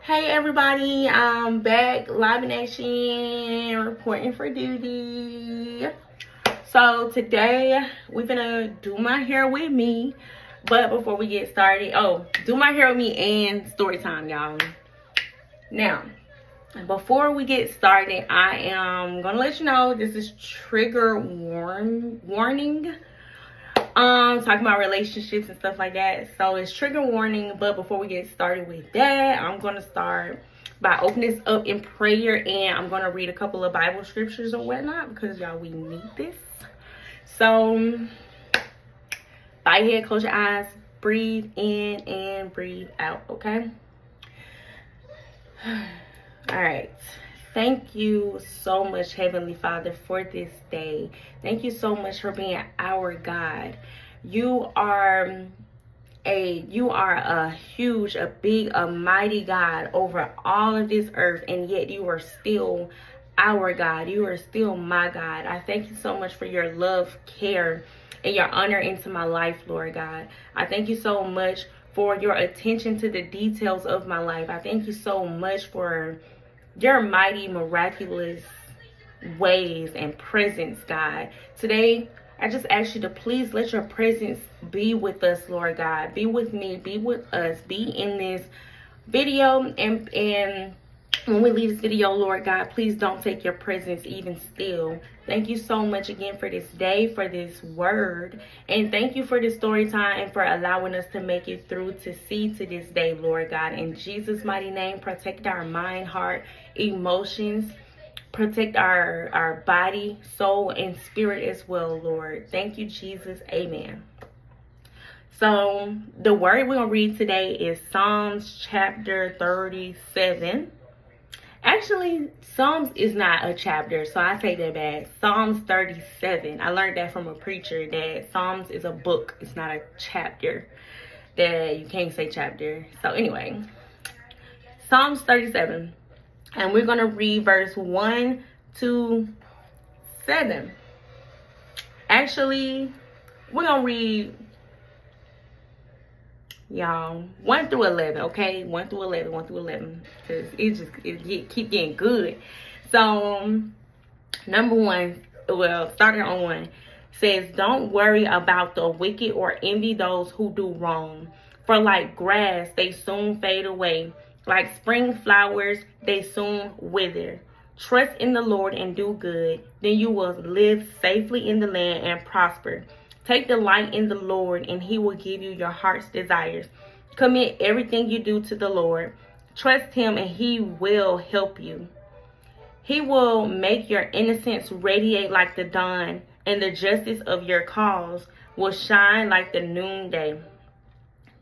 Hey everybody, I'm back live in action, reporting for duty. So today we're gonna do my hair with me, but before we get started, do my hair with me and story time, y'all. Now, before we get started, I am gonna let you know this is trigger warning. Talking about relationships and stuff like that. So it's trigger warning, but before we get started with that, I'm gonna start by opening this up in prayer, and I'm gonna read a couple of Bible scriptures or whatnot because y'all, we need this. So bow your head, close your eyes, breathe in and breathe out, okay? All right. Thank you so much, Heavenly Father, for this day. Thank you so much for being our God. You are a huge, a big, a mighty God over all of this earth, and yet you are still our God. You are still my God. I thank you so much for your love, care, and your honor into my life, Lord God. I thank you so much for your attention to the details of my life. I thank you so much for your mighty, miraculous ways and presence, God. Today, I just ask you to please let your presence be with us, Lord God. Be with me, be with us, be in this video. And when we leave this video, Lord God, please don't take your presence even still. Thank you so much again for this day, for this word. And thank you for this story time and for allowing us to make it through to see to this day, Lord God. In Jesus' mighty name, protect our mind, heart, emotions. Protect our body, soul, and spirit as well, Lord. Thank you, Jesus. Amen. So the word we're going to read today is Psalms chapter 37. Actually, Psalms is not a chapter, so I say that bad. Psalms 37. I learned that from a preacher that Psalms is a book. It's not a chapter. That you can't say chapter. So anyway, Psalms 37. And we're going to read verse 1 to 7. Actually, we're going to read, y'all, 1 through 11, okay? 1 through 11. Because it keep getting good. So, number 1, starting on 1, says, don't worry about the wicked or envy those who do wrong. For like grass, they soon fade away. Like spring flowers, they soon wither. Trust in the Lord and do good. Then you will live safely in the land and prosper. Take delight in the Lord, and he will give you your heart's desires. Commit everything you do to the Lord. Trust him, and he will help you. He will make your innocence radiate like the dawn, and the justice of your cause will shine like the noonday.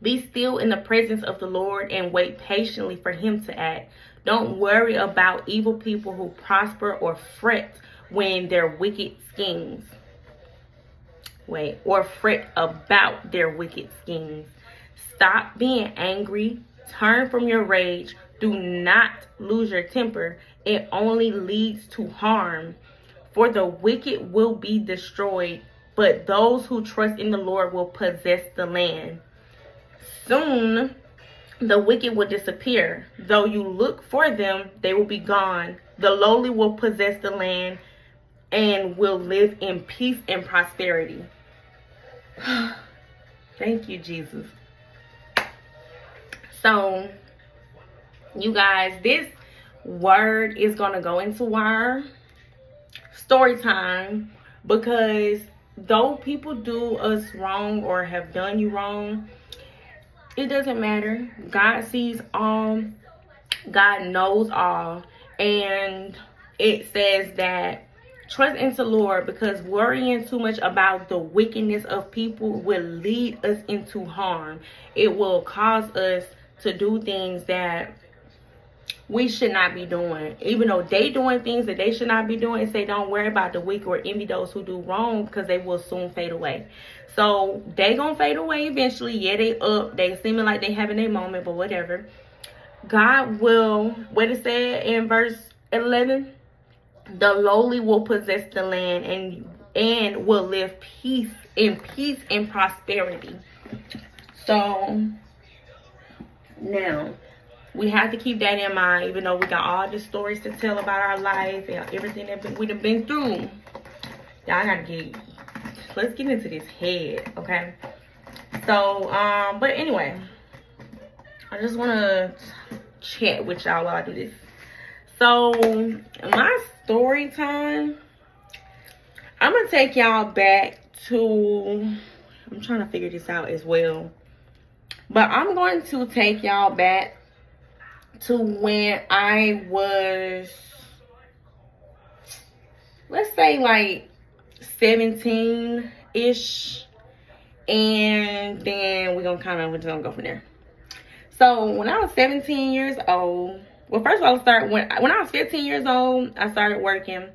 Be still in the presence of the Lord and wait patiently for him to act. Don't worry about evil people who prosper or fret when their wicked schemes. Or fret about their wicked schemes. Stop being angry. Turn from your rage. Do not lose your temper. It only leads to harm. For the wicked will be destroyed, but those who trust in the Lord will possess the land. Soon the wicked will disappear. Though you look for them, they will be gone. The lowly will possess the land and will live in peace and prosperity. Thank you, Jesus. So, you guys, this word is going to go into our story time, because though people do us wrong or have done you wrong, it doesn't matter. God sees all. God knows all. And it says that trust in the Lord, because worrying too much about the wickedness of people will lead us into harm. It will cause us to do things that we should not be doing. Even though they doing things that they should not be doing, and say don't worry about the wicked or envy those who do wrong, because they will soon fade away. So they gonna fade away eventually. Yeah, they seeming like they having their moment, but whatever. God will, what it said in verse 11, the lowly will possess the land and will live peace and prosperity. So now We have to keep that in mind, even though we got all the stories to tell about our life and everything that we've been through. Y'all let's get into this head, okay? So, but anyway, I just want to chat with y'all while I do this. So, my story time, I'm going to take y'all back to, I'm trying to figure this out as well. But I'm going to take y'all back to when I was, let's say like 17-ish. And then we're just gonna go from there. So when I was 17 years old, well, first of all, when I was 15 years old, I started working.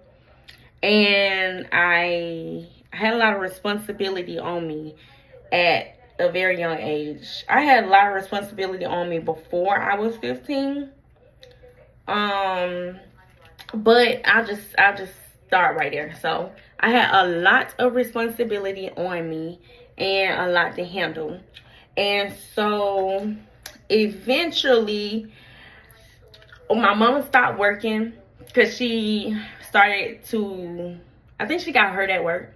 And I had a lot of responsibility on me at a very young age. I had a lot of responsibility on me before I was 15. But I'll just start right there. So I had a lot of responsibility on me and a lot to handle. And so eventually my mama stopped working because she started to, I think she got hurt at work.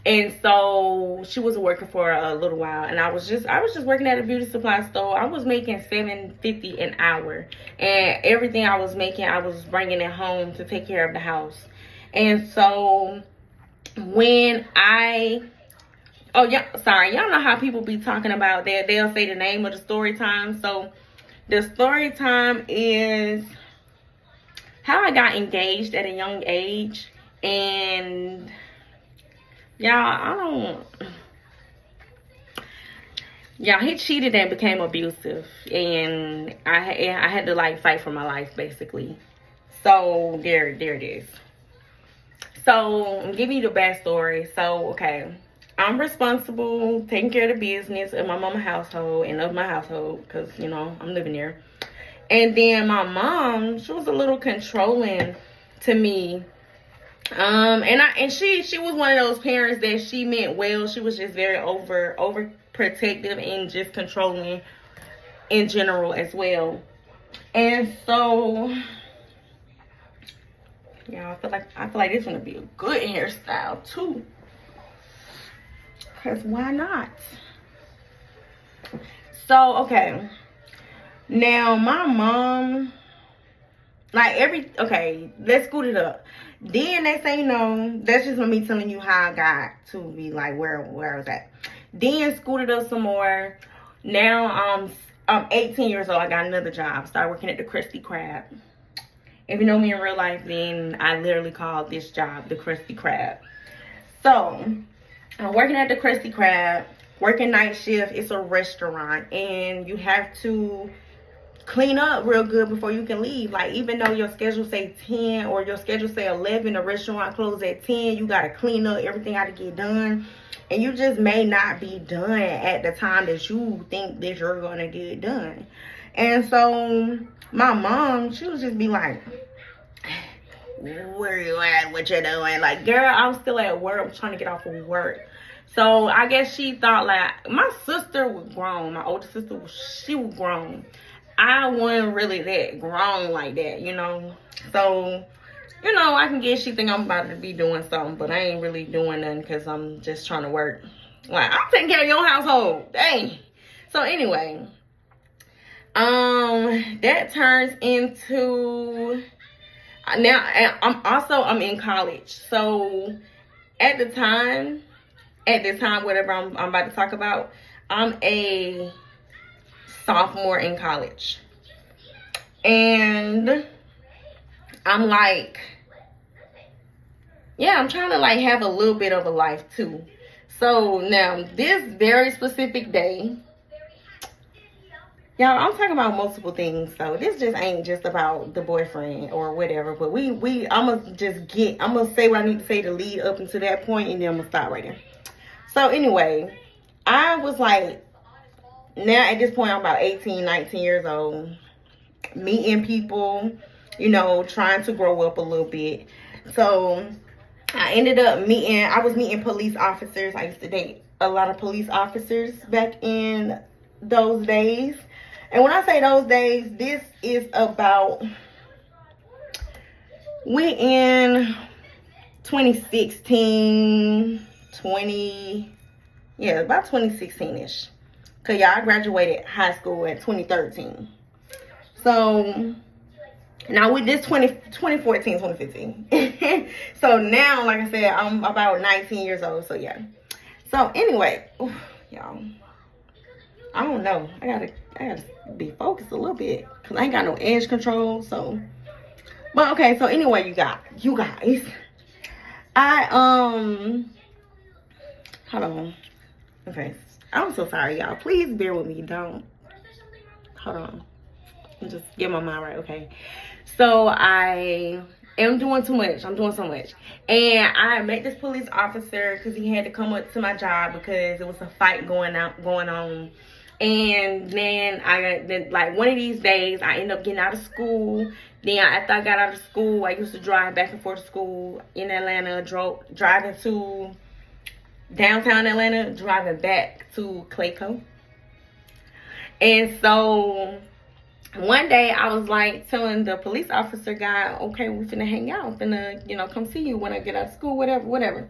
And so she wasn't working for a little while, and I was just working at a beauty supply store. I was making $7.50 an hour, and everything I was making, I was bringing it home to take care of the house. And so when y'all know how people be talking about that, they'll say the name of the story time. So the story time is how I got engaged at a young age. And y'all, he cheated and became abusive, and I had to like fight for my life basically. So there it is. So I'm giving you the backstory. So okay, I'm responsible taking care of the business of my mama's household and of my household because I'm living there. And then my mom, she was a little controlling to me. And she was one of those parents that she meant well. She was just very overprotective and just controlling in general as well. And so I feel like this is gonna be a good hairstyle too. Cause why not? So okay. Now my mom, let's scoot it up. Then they say that's just me telling you how I got to be like where I was at. Then scoot it up some more. Now I'm 18 years old. I got another job. Started working at the Krusty Krab. If you know me in real life, then I literally called this job the Krusty Krab. So I'm working at the Krusty Krab, working night shift. It's a restaurant, and you have to clean up real good before you can leave. Like, even though your schedule say 10 or your schedule say 11, the restaurant closes at 10, you got to clean up. Everything got to get done. And you just may not be done at the time that you think that you're going to get done. And so my mom, she would just be like, where you at? What you doing? Like, girl, I'm still at work. I'm trying to get off of work. So I guess she thought, like, my sister was grown. My older sister, she was grown. I wasn't really that grown like that, So, I can guess she think I'm about to be doing something, but I ain't really doing nothing because I'm just trying to work. Like, I'm taking care of your household. Dang. So anyway, that turns into, now I'm in college. So at this time, whatever I'm about to talk about, I'm a sophomore in college. And I'm like, I'm trying to like have a little bit of a life too. So now this very specific day, y'all, I'm talking about multiple things. So this just ain't just about the boyfriend or whatever. But I'm gonna say what I need to say to lead up into that point, and then I'm gonna stop right there. So anyway, I was like, now at this point I'm about 18, 19 years old, meeting people, trying to grow up a little bit. So I ended up I was meeting police officers. I used to date a lot of police officers back in those days. And when I say those days, this is about, we in 2016, yeah, about 2016-ish. Because y'all, I graduated high school at 2013. So, now with this 2014, 2015. So now, like I said, I'm about 19 years old. So, yeah. So, anyway, y'all, I don't know. I gotta be focused a little bit. Because I ain't got no edge control. So, but okay. So, anyway, you guys. Hold on. Okay. I'm so sorry, y'all. Please bear with me. Hold on. Just get my mind right, okay? So I am doing too much. I'm doing so much. And I met this police officer because he had to come up to my job because there was a fight going on. And then like one of these days, I ended up getting out of school. Then after I got out of school, I used to drive back and forth to school in Atlanta, driving to downtown Atlanta, driving back to Clayco. And so one day I was like telling the police officer guy, okay, we finna hang out, finna, come see you when I get out of school, whatever.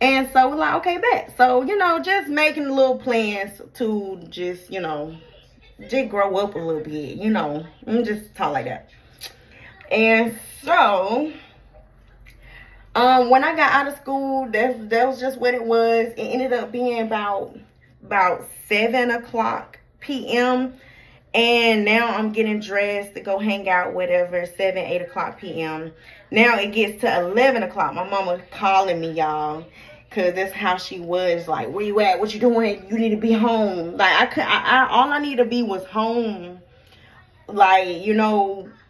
And so we're like, okay, bet. So, just making little plans to just grow up a little bit, I'm just talk like that. And so, when I got out of school, that was just what it was. It ended up being about 7:00 p.m. And now I'm getting dressed to go hang out, whatever, 8 o'clock p.m. Now it gets to 11 o'clock. My mama calling me, y'all, because that's how she was. Like, where you at? What you doing? You need to be home. Like, all I needed to be was home. Like,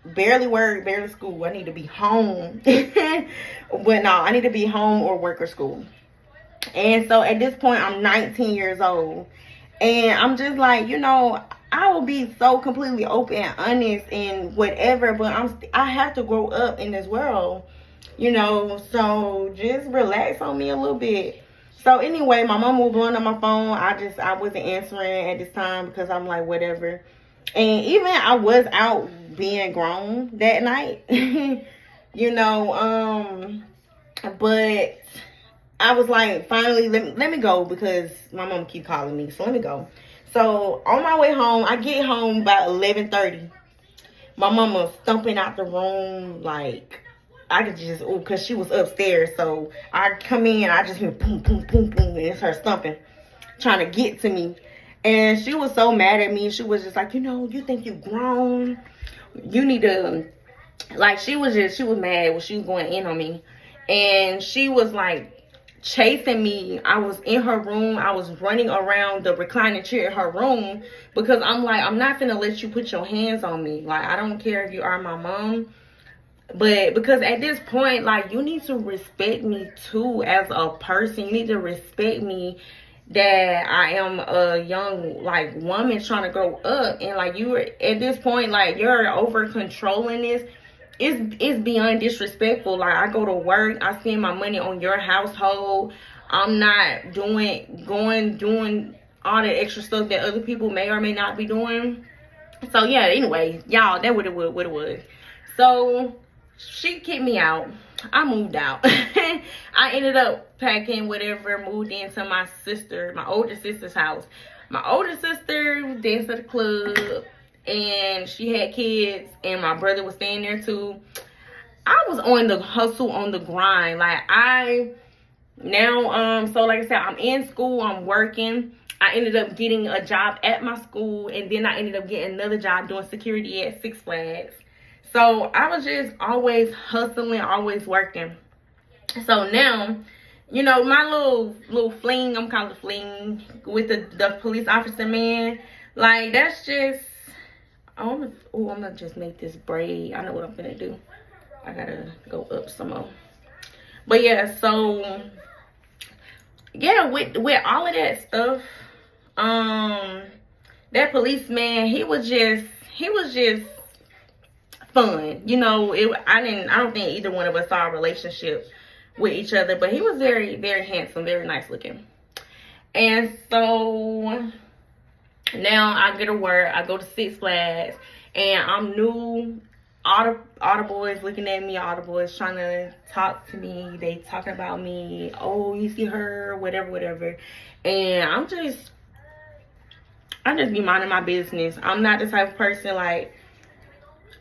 barely work, barely school. I need to be home. But no, I need to be home or work or school. And so at this point, I'm 19 years old. And I'm just like, I will be so completely open and honest and whatever, but I have to grow up in this world, so just relax on me a little bit. So anyway, my mom was blowing up my phone. I wasn't answering at this time because I'm like, whatever. And even I was out being grown that night, but I was like, finally, let me go because my mom keep calling me. So let me go. So on my way home, I get home about 11:30. My mama thumping out the room like I could just, because she was upstairs. So I come in, I just hear boom, boom, boom, boom, and it's her thumping, trying to get to me. And she was so mad at me. She was just like, you think you grown? You need to, like, she was mad when she was going in on me. And she was like chasing me. I was in her room. I was running around the reclining chair in her room because I'm like, I'm not finna let you put your hands on me. Like, I don't care if you are my mom. But because at this point, like, you need to respect me too as a person. You need to respect me that I am a young, like, woman trying to grow up. And, like, you are at this point, like, you're over controlling this. It's beyond disrespectful. Like, I go to work, I spend my money on your household. I'm not doing all the extra stuff that other people may or may not be doing. So yeah, anyway, y'all, that what it was. So she kicked me out. I moved out. I ended up packing whatever, moved into my older sister's house. My older sister danced at the club, and she had kids, and my brother was staying there too. I was on the hustle, on the grind. Like, so like I said, I'm in school, I'm working. I ended up getting a job at my school, and then I ended up getting another job doing security at Six Flags. So I was just always hustling, always working. So now, my little fling, I'm calling it fling, with the police officer man, like, that's just, I'm gonna just make this braid. I know what I'm gonna do. I gotta go up some more. But yeah, so yeah, with all of that stuff, that policeman, he was just fun. I don't think either one of us saw a relationship with each other, but he was very, very handsome, very nice looking. And so Now I get to work, I go to Six Flags, and I'm new. All the boys looking at me, all the boys trying to talk to me. They talking about me. Oh, you see her, whatever, whatever. And I just be minding my business. I'm not the type of person, like,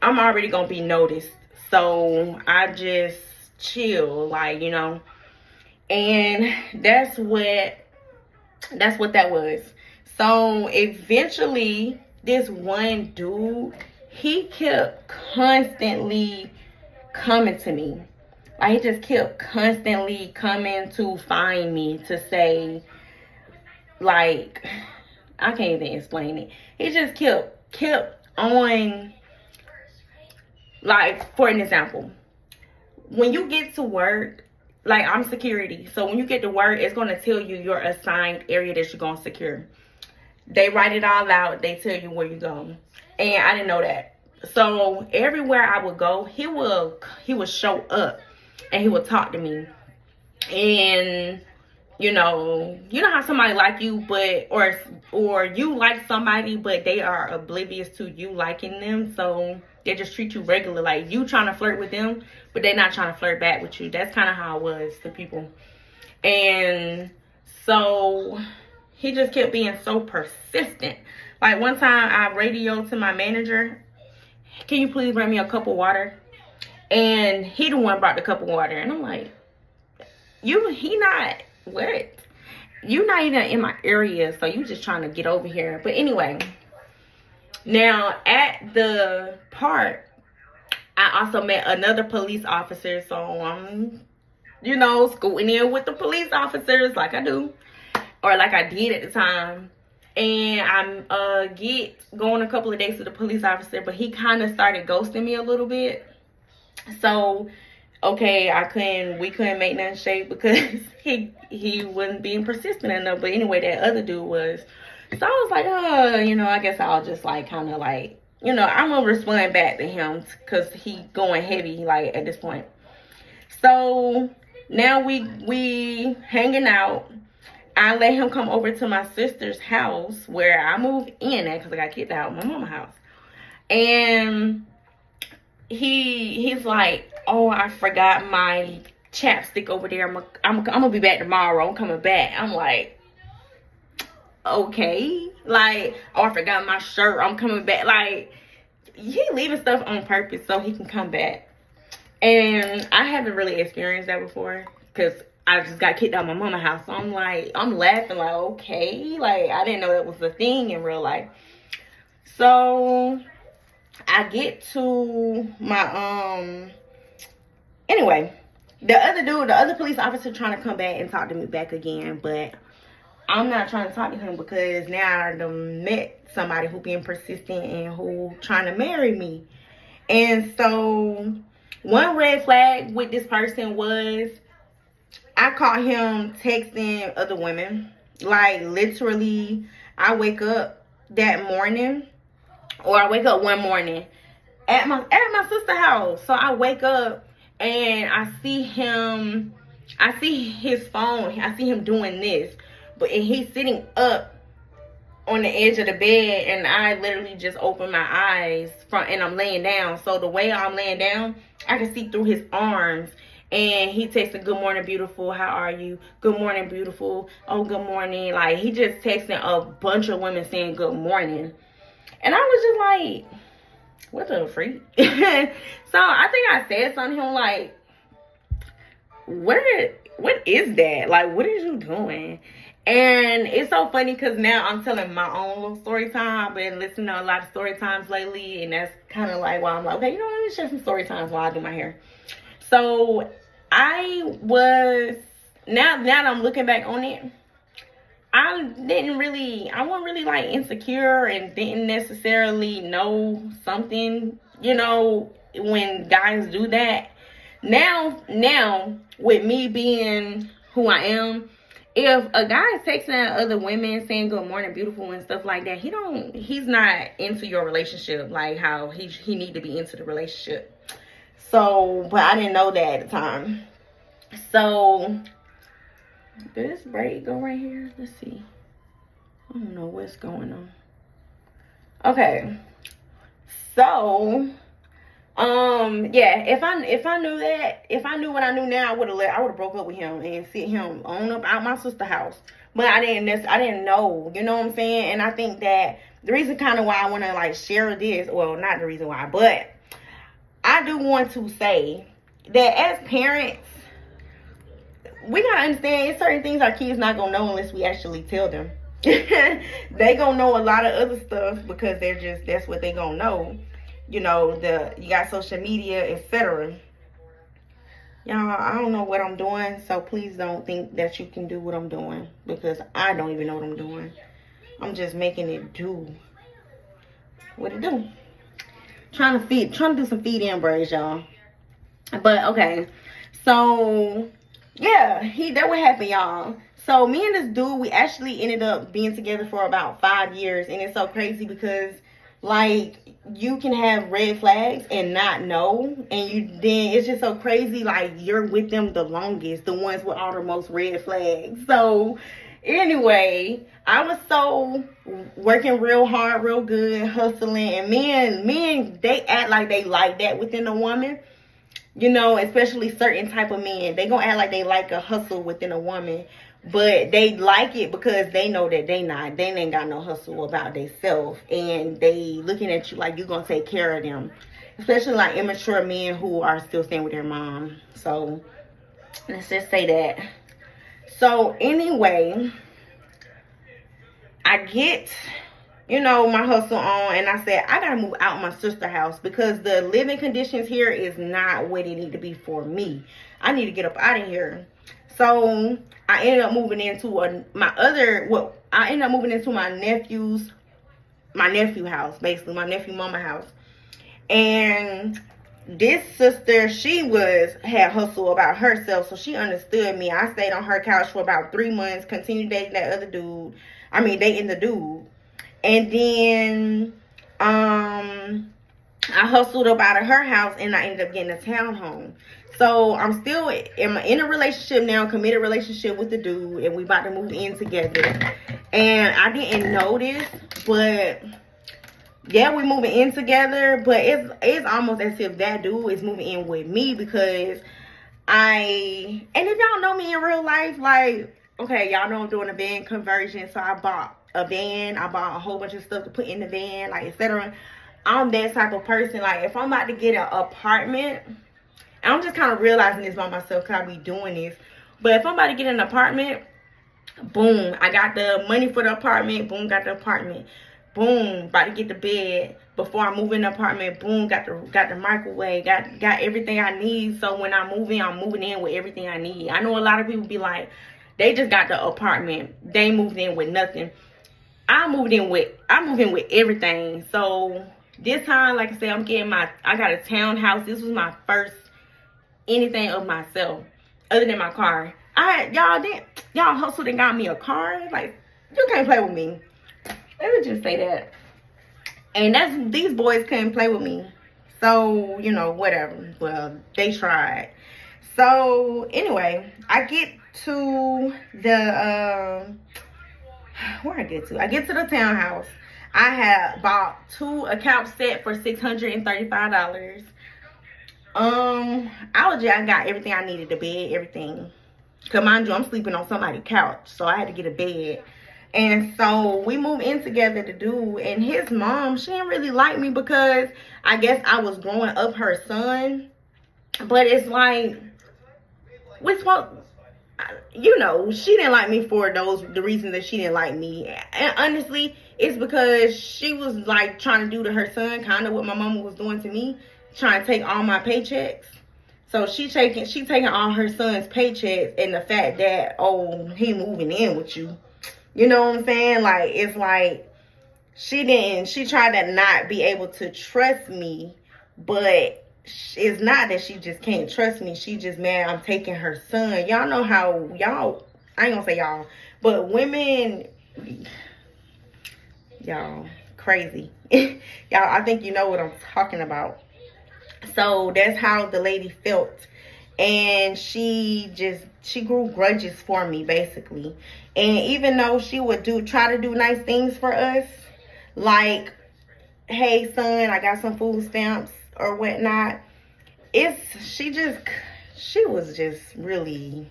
I'm already gonna be noticed. So I just chill, like, you know. And that's what that was. So eventually, this one dude, he kept constantly coming to me. Like, he just kept constantly coming to find me to say, like, I can't even explain it. He just kept on, like, for an example, when you get to work, like, I'm security. So when you get to work, it's going to tell you your assigned area that you're going to secure. They write it all out. They tell you where you go. And I didn't know that. So everywhere I would go, he would show up and he would talk to me. And you know how somebody like you, but or you like somebody, but they are oblivious to you liking them. So they just treat you regular, like you trying to flirt with them, but they're not trying to flirt back with you. That's kind of how it was to people. And so he just kept being so persistent. Like, one time I radioed to my manager, can you please bring me a cup of water? And he the one brought the cup of water. And I'm like, he not, what? You not even in my area, so you just trying to get over here. But anyway, now at the park, I also met another police officer. So I'm, scooting in with the police officers like I do, or like I did at the time. And I'm going a couple of days to the police officer, but he kind of started ghosting me a little bit. So okay, we couldn't make nothing shake because he wasn't being persistent enough. But anyway, that other dude was. So I was like, I guess I'll just like kind of like, I'm gonna respond back to him because he going heavy like at this point. So now we hanging out. I let him come over to my sister's house where I moved in at because I got kicked out of my mama's house. And he's like, oh, I forgot my chapstick over there. I'm gonna be back tomorrow. I'm coming back. I'm like, okay. Like, oh, I forgot my shirt. I'm coming back. Like, he leaving stuff on purpose so he can come back. And I haven't really experienced that before because I just got kicked out of my mama's house. So I'm laughing like, okay. Like, I didn't know that was a thing in real life. So I get to my, anyway, the other police officer trying to come back and talk to me back again, but I'm not trying to talk to him because now I done met somebody who being persistent and who trying to marry me. And so one red flag with this person was I caught him texting other women. Like, literally, I wake up that morning, or I wake up one morning at my sister's house. So I wake up and I see his phone. I see him doing this, and he's sitting up on the edge of the bed, and I literally just open my eyes and I'm laying down. So the way I'm laying down, I can see through his arms. And he texted, good morning, beautiful. How are you? Good morning, beautiful. Oh, good morning. Like, he just texting a bunch of women saying good morning. And I was just like, what the freak? So I think I said something to him like, what is that? Like, what are you doing? And it's so funny because now I'm telling my own little story time. I've been listening to a lot of story times lately. And that's kind of like why I'm like, okay, let me share some story times while I do my hair. So I was, now that I'm looking back on it, I wasn't really like insecure and didn't necessarily know something, when guys do that. Now with me being who I am, if a guy is texting other women saying good morning, beautiful, and stuff like that, he's not into your relationship like how he need to be into the relationship. So, but I didn't know that at the time. So, did this braid go right here? Let's see. I don't know what's going on. Okay. So, yeah, if I knew that, if I knew what I knew now, I would have broke up with him and sent him on up out my sister's house. But I didn't know, you know what I'm saying? And I think that the reason kind of why I want to like share this, well, not the reason why, but I do want to say that as parents, we gotta understand it's certain things our kids not gonna know unless we actually tell them. They gonna know a lot of other stuff because that's what they gonna know. You know, you got social media, etc. Y'all, I don't know what I'm doing, so please don't think that you can do what I'm doing because I don't even know what I'm doing. I'm just making it do what it do. Trying to do some feed in braids, y'all. But okay, so yeah, that what happened, y'all. So me and this dude, we actually ended up being together for about 5 years, and it's so crazy because like you can have red flags and not know, and then it's just so crazy. Like you're with them the longest, the ones with all the most red flags. So anyway, I was so working real hard, real good, hustling, and men, they act like they like that within a woman. You know, especially certain type of men, they gonna act like they like a hustle within a woman, but they like it because they know that they ain't got no hustle about themselves, and they looking at you like you gonna take care of them, especially like immature men who are still staying with their mom. So let's just say that. So anyway, I get, you know, my hustle on, and I said I gotta move out my sister's house because the living conditions here is not what it need to be for me. I need to get up out of here. So I ended up moving into my nephew house, basically my nephew mama house. And this sister, she had hustle about herself, so she understood me. I stayed on her couch for about 3 months, continued dating that other dude. Dating the dude. And then I hustled up out of her house and I ended up getting a townhome. So I'm still in a relationship now, committed relationship with the dude, and we about to move in together. And I didn't know this, but yeah, we moving in together, but it's almost as if that dude is moving in with me because and if y'all know me in real life, like, okay, y'all know I'm doing a van conversion, so I bought a van. I bought a whole bunch of stuff to put in the van, like, etc. I'm that type of person. Like, if I'm about to get an apartment, and I'm just kind of realizing this by myself because I be doing this, but if I'm about to get an apartment, boom, I got the money for the apartment, boom, got the apartment, boom, about to get the bed before I move in the apartment, boom, got the microwave, got everything I need. So when I move in, I'm moving in with everything I need. I know a lot of people be like, they just got the apartment, they moved in with nothing. I moved in with everything. So this time, like I said, I got a townhouse. This was my first anything of myself other than my car. Y'all hustled and got me a car. Like, you can't play with me. Let me just say that. And these boys couldn't play with me. So, you know, whatever. Well, they tried. So anyway, I get to I get to the townhouse. I had bought a couch set for $635. I got everything I needed, the bed, everything. Cause mind you, I'm sleeping on somebody's couch, so I had to get a bed. And so we moved in together, the dude, and his mom, she didn't really like me because I guess I was growing up her son. But it's like, you know, she didn't like me for the reasons that she didn't like me. And honestly, it's because she was like trying to do to her son kind of what my mama was doing to me, trying to take all my paychecks. So she taking all her son's paychecks, and the fact that, oh, he moving in with you. You know what I'm saying? Like, it's like she tried to not be able to trust me, but it's not that she just can't trust me. She just mad I'm taking her son. Y'all know how I ain't gonna say y'all, but women, y'all crazy. Y'all, I think you know what I'm talking about. So that's how the lady felt. And she grew grudges for me, basically. And even though she would try to do nice things for us, like hey son, I got some food stamps or whatnot. She was just really,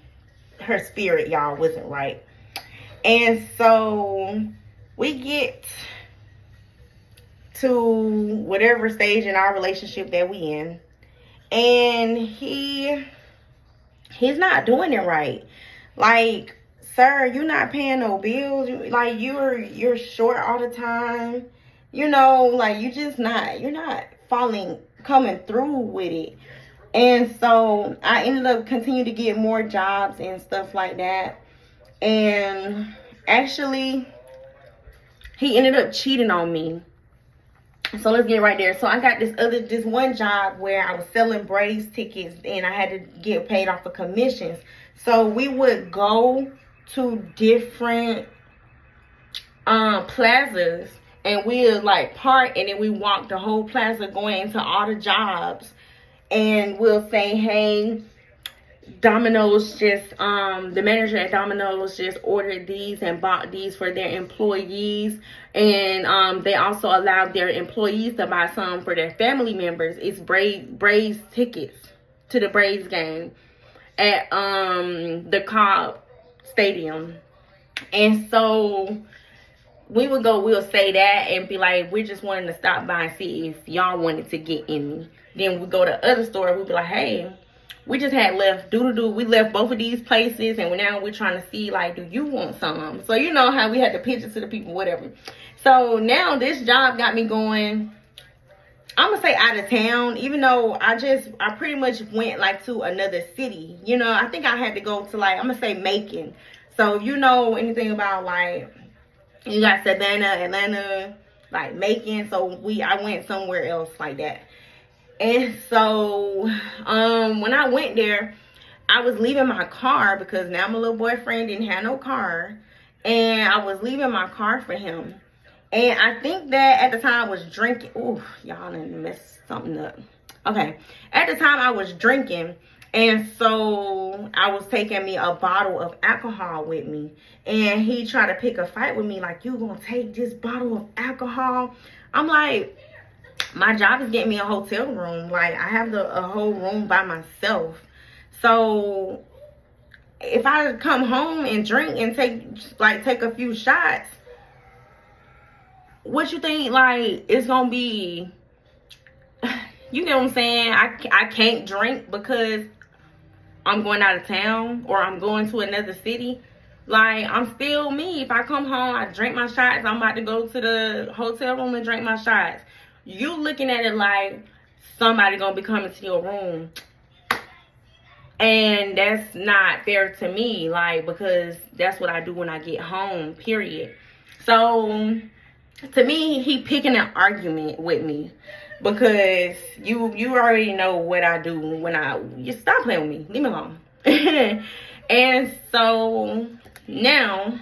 her spirit, y'all, wasn't right. And so we get to whatever stage in our relationship that we in, and he's not doing it right. Like, sir, you're not paying no bills. Like, you're short all the time. You know, like, you're not coming through with it. And so I ended up continuing to get more jobs and stuff like that. And actually, he ended up cheating on me. So let's get right there. So I got this one job where I was selling Braves tickets, and I had to get paid off of commissions. So we would go to different plazas, and we'd like park, and then we walk the whole plaza going into all the jobs, and we'll say, hey, Domino's just the manager at Domino's just ordered these and bought these for their employees, and they also allowed their employees to buy some for their family members. It's Braves tickets to the Braves game at the Cobb Stadium. And so we'll say that and be like, we're just wanting to stop by and see if y'all wanted to get any. Then we go to other store, we'll be like, hey, we just had left we left both of these places, and now we're trying to see, like, do you want some? So you know how we had to pitch it to the people, whatever. So now this job got me going, I'm gonna say out of town, even though I pretty much went like to another city. You know, I think I had to go to, like, I'm gonna say Macon. So if you know anything about, like, you got Savannah, Atlanta, like Macon, so I went somewhere else like that. And so when I went there, I was leaving my car because now my little boyfriend didn't have no car, and I was leaving my car for him. And I think that at the time I was drinking. Ooh, y'all done messed something up. Okay, at the time I was drinking, and so I was taking me a bottle of alcohol with me, and he tried to pick a fight with me, like, you gonna take this bottle of alcohol? I'm like, my job is getting me a hotel room. Like, I have a whole room by myself. So if I come home and drink and take a few shots, what you think, like, it's gonna be? You get what I'm saying? I can't drink because I'm going out of town or I'm going to another city. Like, I'm still me. If I come home, I drink my shots, I'm about to go to the hotel room and drink my shots. You looking at it like somebody gonna be coming to your room, and that's not fair to me, like, because that's what I do when I get home, period. So to me, he picking an argument with me because you already know what I do when you stop playing with me, leave me alone. And so now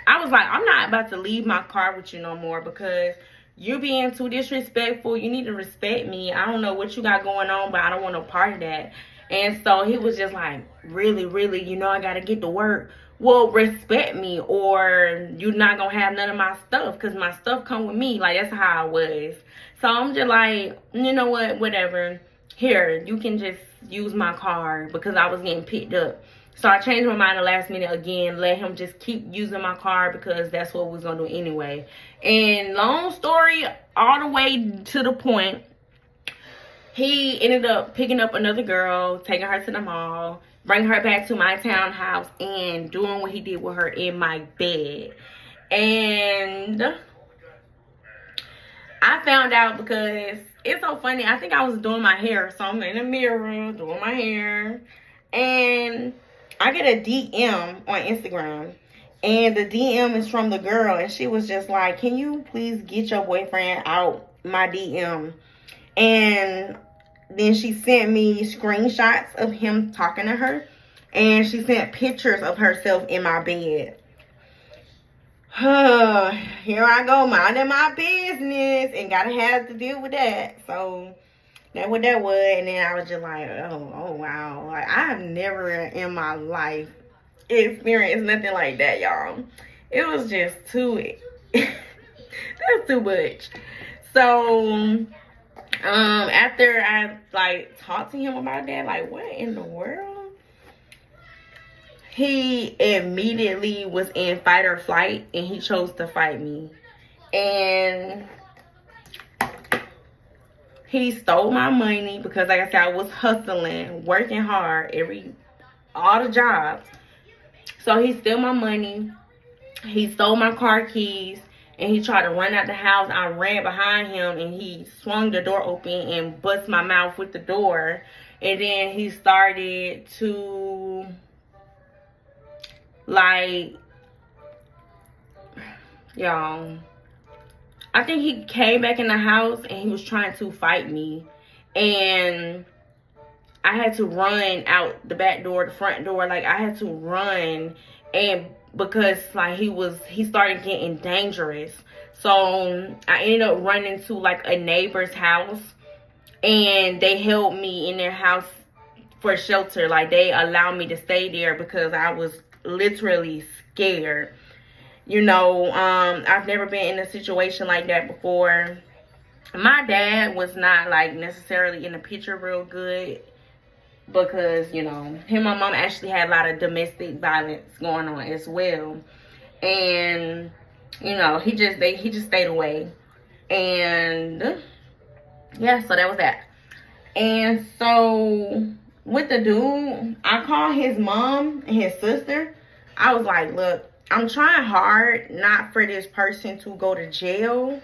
I was like, I'm not about to leave my car with you no more because you're being too disrespectful. You need to respect me. I don't know what you got going on, but I don't want no part of that. And so he was just like, really, I got to get to work. Well, respect me, or you're not going to have none of my stuff because my stuff come with me. Like, that's how I was. So I'm just like, you know what, whatever. Here, you can just use my car because I was getting picked up. So I changed my mind the last minute again, let him just keep using my car because that's what we was going to do anyway. And long story all the way to the point, he ended up picking up another girl, taking her to the mall, bringing her back to my townhouse, and doing what he did with her in my bed. And I found out because it's so funny. I think I was doing my hair. So I'm in the mirror doing my hair, and I get a DM on Instagram, and the DM is from the girl, and she was just like, can you please get your boyfriend out my DM? And then she sent me screenshots of him talking to her, and she sent pictures of herself in my bed. Here I go, minding my business, and gotta have to deal with that. So That's what that was. And then I was just like, oh wow. Like, I have never in my life experienced nothing like that, y'all. It was just too, that's too much. So, after I, like, talked to him about that, like, what in the world? He immediately was in fight or flight, and he chose to fight me. And he stole my money because, like I said, I was hustling, working hard, all the jobs. So he stole my money. He stole my car keys, and he tried to run out the house. I ran behind him, and he swung the door open and bust my mouth with the door. And then he started to, like, y'all, I think he came back in the house and he was trying to fight me. And I had to run out the back door, the front door. Like, I had to run. And because, like, he started getting dangerous. So I ended up running to, like, a neighbor's house. And they held me in their house for shelter. Like, they allowed me to stay there because I was literally scared. You know, I've never been in a situation like that before. My dad was not, like, necessarily in the picture real good because, you know, him and my mom actually had a lot of domestic violence going on as well. And, you know, he just stayed away. And, yeah, so that was that. And so, with the dude, I called his mom and his sister. I was like, look, I'm trying hard not for this person to go to jail.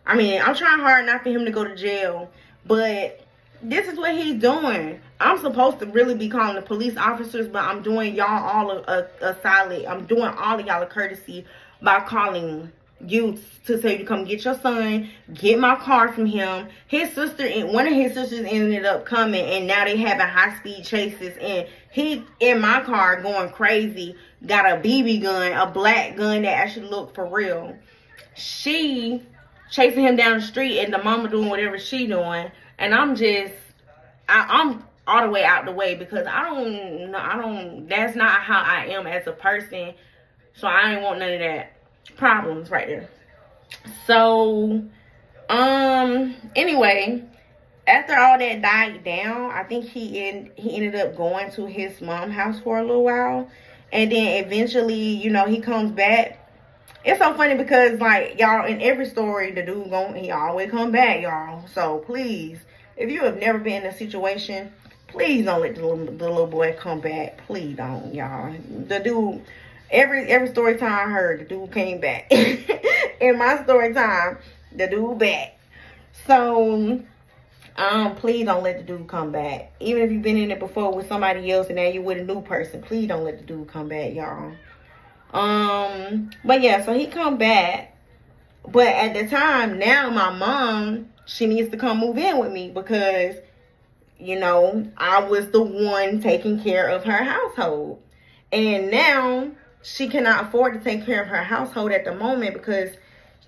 I mean, I'm trying hard not for him to go to jail. But this is what he's doing. I'm supposed to really be calling the police officers, but I'm doing y'all all a solid. I'm doing all of y'all a courtesy by calling you to say to come get your son, get my car from him. His sister, and one of his sisters ended up coming, and now they having high-speed chases, and he in my car going crazy, got a BB gun, a black gun that actually looked for real. She chasing him down the street, and the mama doing whatever she doing, and I'm all the way out the way because that's not how I am as a person. So I ain't want none of that problems right there. So, anyway, after all that died down, I think he ended up going to his mom's house for a little while. And then eventually, you know, he comes back. It's so funny because, like, y'all, in every story, the dude he always come back, y'all. So, please, if you have never been in a situation, please don't let the little boy come back. Please don't, y'all. The dude, every story time I heard, the dude came back. In my story time, the dude back. So, please don't let the dude come back. Even if you've been in it before with somebody else and now you're with a new person, please don't let the dude come back, y'all. But yeah, so he come back. But at the time, now my mom, she needs to come move in with me because, you know, I was the one taking care of her household. And now she cannot afford to take care of her household at the moment because,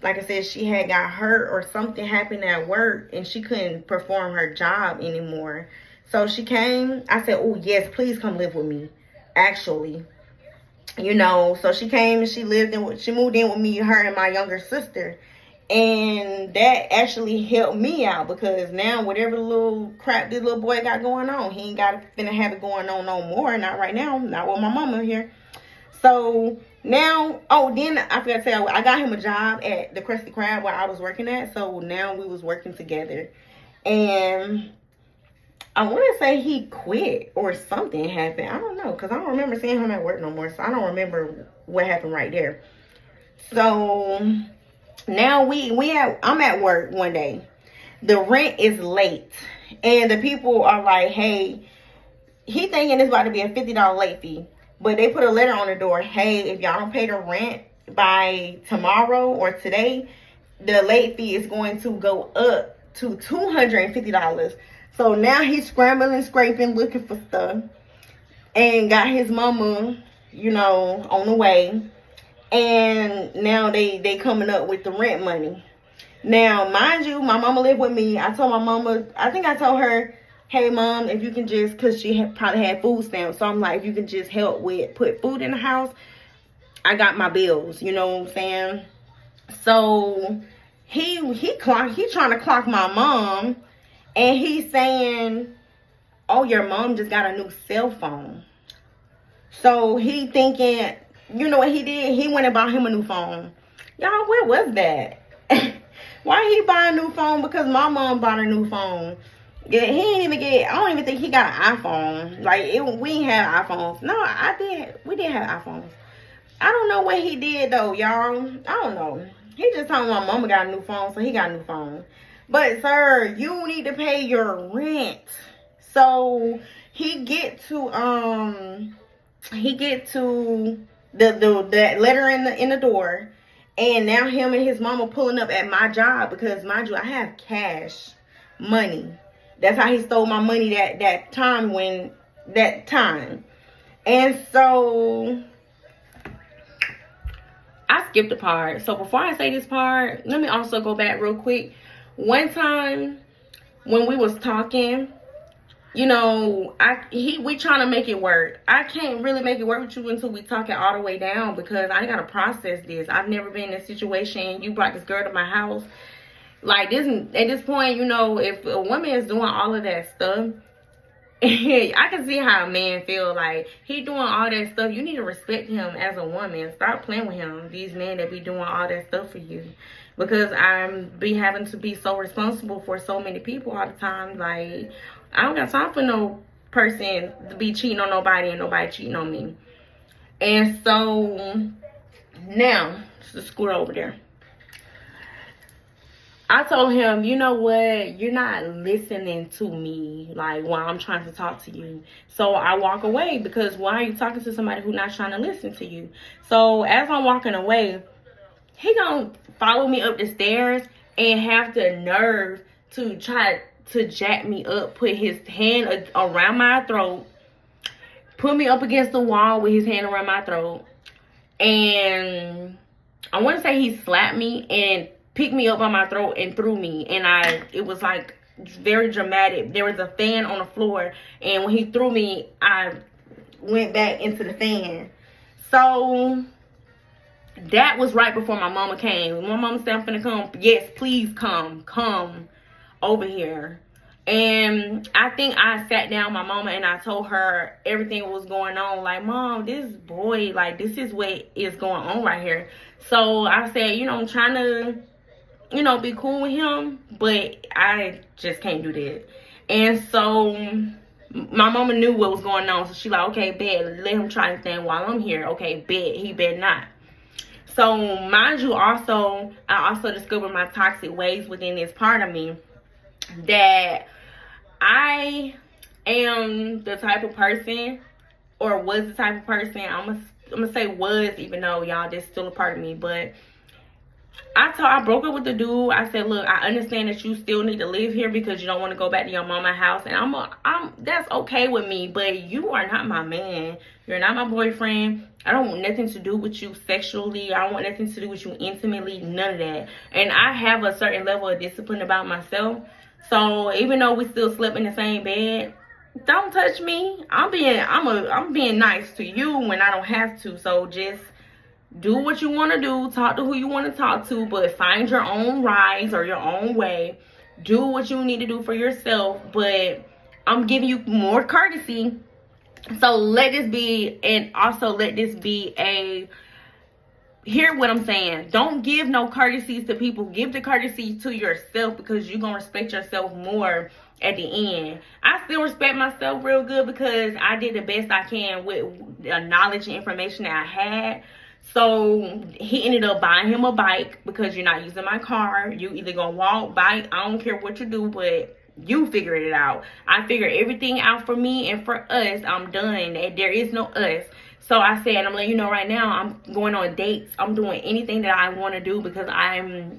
like I said, she had got hurt or something happened at work and she couldn't perform her job anymore. So she came. I said, oh, yes, please come live with me, actually. You know, so she came and she moved in with me, her and my younger sister. And that actually helped me out because now whatever little crap this little boy got going on, he ain't got to have it going on no more. Not right now. Not with my mama here. So now, then I forgot to say, I got him a job at the Krusty Krab where I was working at. So now we was working together. And I want to say he quit or something happened. I don't know because I don't remember seeing him at work no more. So I don't remember what happened right there. So now I'm at work one day. The rent is late. And the people are like, hey, he thinking it's about to be a $50 late fee. But they put a letter on the door. Hey, if y'all don't pay the rent by tomorrow or today, the late fee is going to go up to $250. So now he's scrambling, scraping, looking for stuff. And got his mama, you know, on the way. And now they coming up with the rent money. Now, mind you, my mama lived with me. I told my mama, I think I told her, hey, mom, if you can just, because she probably had food stamps. So I'm like, if you can just help with put food in the house, I got my bills. You know what I'm saying? So he trying to clock my mom. And he's saying, oh, your mom just got a new cell phone. So he thinking, you know what he did? He went and bought him a new phone. Y'all, where was that? Why he buy a new phone? Because my mom bought a new phone. Yeah, he didn't even get, I don't even think he got an iPhone. Like, we ain't have iPhones. No, we did have iPhones. I don't know what he did, though, y'all. I don't know. He just told my mama got a new phone, so he got a new phone. But, sir, you need to pay your rent. So, he get to that letter in the door. And now him and his mama pulling up at my job because, mind you, I have cash money. That's how he stole my money that time. And so I skipped a part. So before I say this part, let me also go back real quick. One time when we was talking, you know, we trying to make it work. I can't really make it work with you until we talk it all the way down because I gotta process this. I've never been in a situation. You brought this girl to my house. Like this, at this point, you know, if a woman is doing all of that stuff, I can see how a man feel like he doing all that stuff. You need to respect him as a woman. Start playing with him. These men that be doing all that stuff for you. Because I'm having to be so responsible for so many people all the time. Like, I don't got time for no person to be cheating on nobody and nobody cheating on me. And so, now, just scoot over there. I told him, you know what? You're not listening to me, like, while I'm trying to talk to you. So I walk away because why are you talking to somebody who's not trying to listen to you? So as I'm walking away, he gonna follow me up the stairs and have the nerve to try to jack me up, put his hand around my throat, put me up against the wall with his hand around my throat. And I want to say he slapped me and picked me up by my throat and threw me. And it was like very dramatic. There was a fan on the floor. And when he threw me, I went back into the fan. So that was right before my mama came. My mama said, I'm finna come. Yes, please come over here. And I think I sat down with my mama and I told her everything was going on. Like, Mom, this boy, like, this is what is going on right here. So I said, you know, I'm trying to, you know, be cool with him, but I just can't do that. And so my mama knew what was going on. So she like, okay, bet, let him try his thing while I'm here. Okay, bet, he bet not. So mind you, I also discovered my toxic ways within this part of me, that I am the type of person, or was the type of person, I'm gonna say was, even though y'all, this still a part of me, but I broke up with the dude. I said, look, I understand that you still need to live here because you don't want to go back to your mama's house, and that's okay with me, but you are not my man. You're not my boyfriend. I don't want nothing to do with you sexually. I don't want nothing to do with you intimately, none of that. And I have a certain level of discipline about myself. So even though we still slept in the same bed, don't touch me. I'm being nice to you when I don't have to. So just do what you want to do. Talk to who you want to talk to, but find your own rise or your own way. Do what you need to do for yourself, but I'm giving you more courtesy. So let this be, and also let this be hear what I'm saying. Don't give no courtesies to people. Give the courtesy to yourself, because you're going to respect yourself more at the end. I still respect myself real good because I did the best I can with the knowledge and information that I had. So he ended up buying him a bike because you're not using my car. You either gonna walk, bike, I don't care what you do, but you figure it out. I figured everything out for me and for us. I'm done. There is no us. So I said, I'm letting you know right now, I'm going on dates. I'm doing anything that I want to do because I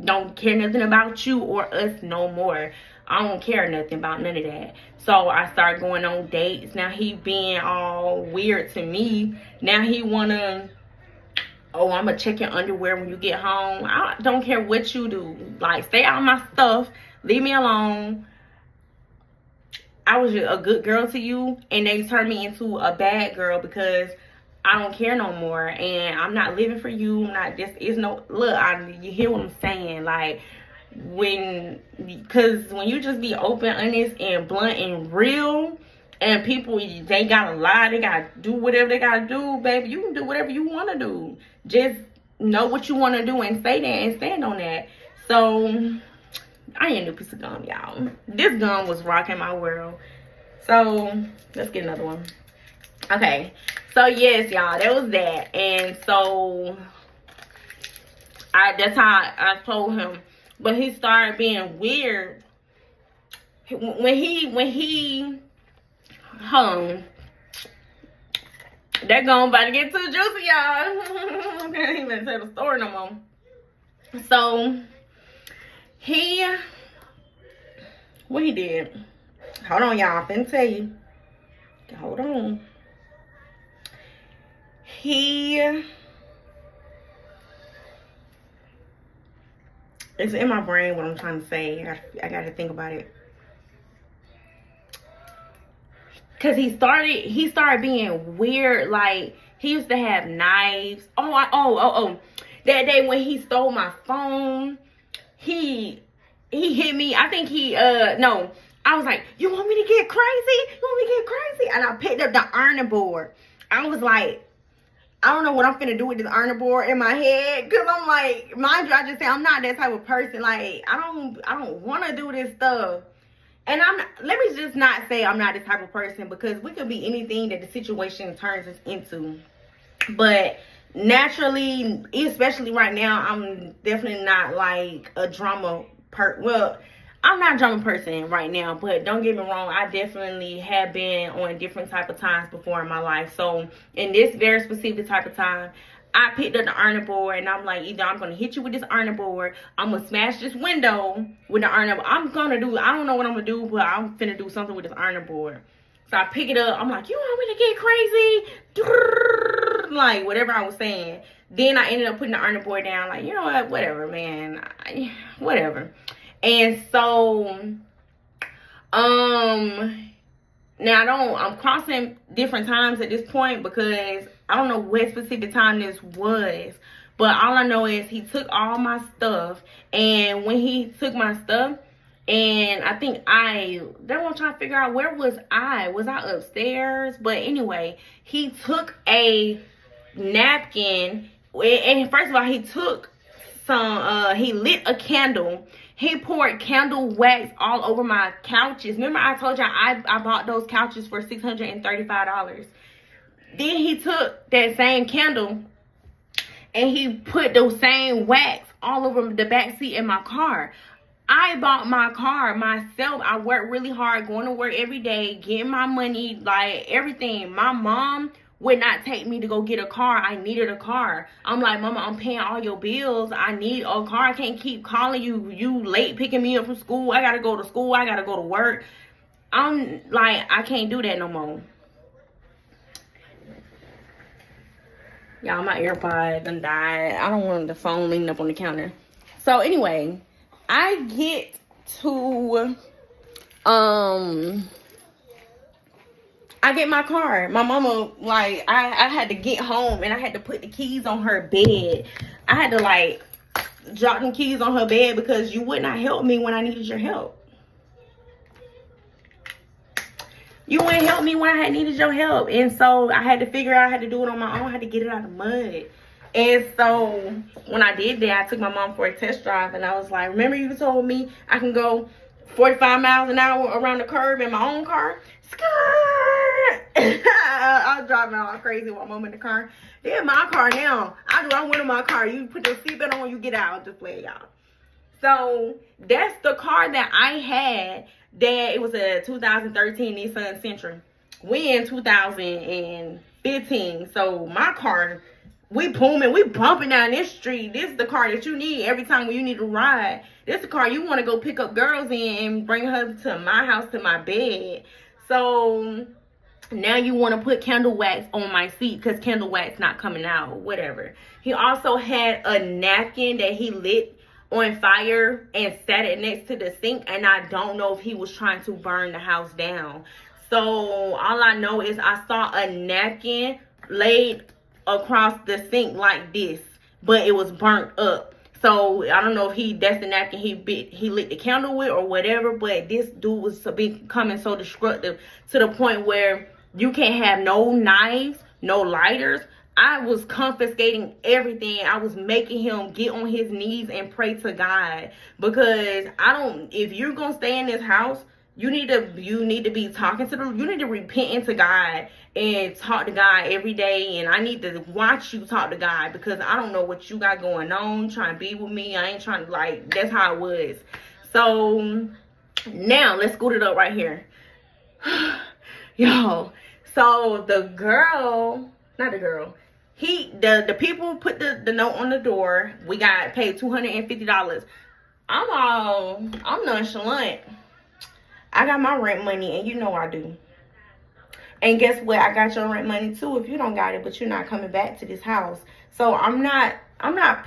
don't care nothing about you or us no more. I don't care nothing about none of that. So I started going on dates. Now he being all weird to me. Now he wanna oh, I'm gonna check your underwear when you get home. I don't care what you do. Like, stay out of my stuff. Leave me alone. I was a good girl to you, and they turned me into a bad girl because I don't care no more, and I'm not living for you. I'm not just, it's no, look, you hear what I'm saying? Like, because when you just be open, honest, and blunt, and real, and people, they gotta lie, they gotta do whatever they gotta do, baby, you can do whatever you want to do. Just know what you want to do and say that and stand on that. So I ain't a new piece of gum, y'all. This gum was rocking my world. So let's get another one. Okay, so yes, y'all, that was that. And so that's how I told him. But he started being weird when he hung. That gum about to get too juicy, y'all. I can't even tell the story no more. So what he did, hold on, y'all, I'm finna tell you. Hold on. It's in my brain what I'm trying to say. I gotta think about it. Cause he started being weird. Like, he used to have knives. Oh. That day when he stole my phone, he hit me. I think no. I was like, you want me to get crazy? You want me to get crazy? And I picked up the ironing board. I was like, I don't know what I'm finna do with this ironing board in my head. Cause I'm like, mind you, I just say I'm not that type of person. Like, I don't want to do this stuff. And let me just not say I'm not this type of person, because we could be anything that the situation turns us into. But naturally, especially right now, I'm definitely not like a drama well, I'm not a drama person right now, but don't get me wrong, I definitely have been on different type of times before in my life. So in this very specific type of time, I picked up the ironing board, and I'm like, either I'm going to hit you with this ironing board, I'm going to smash this window with the ironing board. I don't know what I'm going to do, but I'm finna do something with this ironing board. So I pick it up. I'm like, you want me to get crazy? Like, whatever I was saying. Then I ended up putting the ironing board down. Like, you know what? Whatever, man. Whatever. And so, now I'm crossing different times at this point, because I don't know what specific time this was. But all I know is he took all my stuff. And when he took my stuff, and I think then I'm trying to figure out, where was I? Was I upstairs? But anyway, he took a napkin, and first of all, he took he lit a candle. He poured candle wax all over my couches. Remember I told y'all I bought those couches for $635. Then he took that same candle and he put those same wax all over the back seat in my car. I bought my car myself. I worked really hard, going to work every day, getting my money, like everything. My mom would not take me to go get a car. I needed a car. I'm like, Mama, I'm paying all your bills. I need a car. I can't keep calling you. You late picking me up from school. I gotta go to school. I gotta go to work. I'm like, I can't do that no more. Y'all, my AirPod done died. I don't want the phone leaning up on the counter. So anyway, I get to I get my car. My mama, like, I had to get home and I had to put the keys on her bed. I had to, like, drop them keys on her bed because you would not help me when I needed your help. You wouldn't help me when I had needed your help. And so I had to figure out how to do it on my own. I had to get it out of the mud. And so when I did that, I took my mom for a test drive. And I was like, remember you told me I can go 45 miles an hour around the curb in my own car? I was driving all crazy with my mom in the car. They're in my car now. I'm winning my car. You put your seatbelt on, you get out. Just play it out. So that's the car that I had. That it was a 2013 Nissan Sentra. We in 2015. So my car, we booming, we bumping down this street. This is the car that you need every time when you need to ride. This is the car you want to go pick up girls in and bring her to my house, to my bed. So Now you want to put candle wax on my seat because candle wax not coming out, whatever. He also had a napkin that he lit on fire and set it next to the sink, and I don't know if he was trying to burn the house down. So all I know is I saw a napkin laid across the sink like this, but it was burnt up. So I don't know if that's the napkin he lit the candle with or whatever, but this dude was becoming so destructive to the point where you can't have no knives, no lighters. I was confiscating everything. I was making him get on his knees and pray to God, because if you're going to stay in this house, you need to be talking to you need to repent to God and talk to God every day. And I need to watch you talk to God, because I don't know what you got going on, trying to be with me. I ain't trying to, like, that's how it was. So now let's scoot it up right here. Yo, so the people put the note on the door. We got paid $250. I'm nonchalant. I got my rent money, and you know I do. And guess what? I got your rent money too if you don't got it, but you're not coming back to this house. So I'm not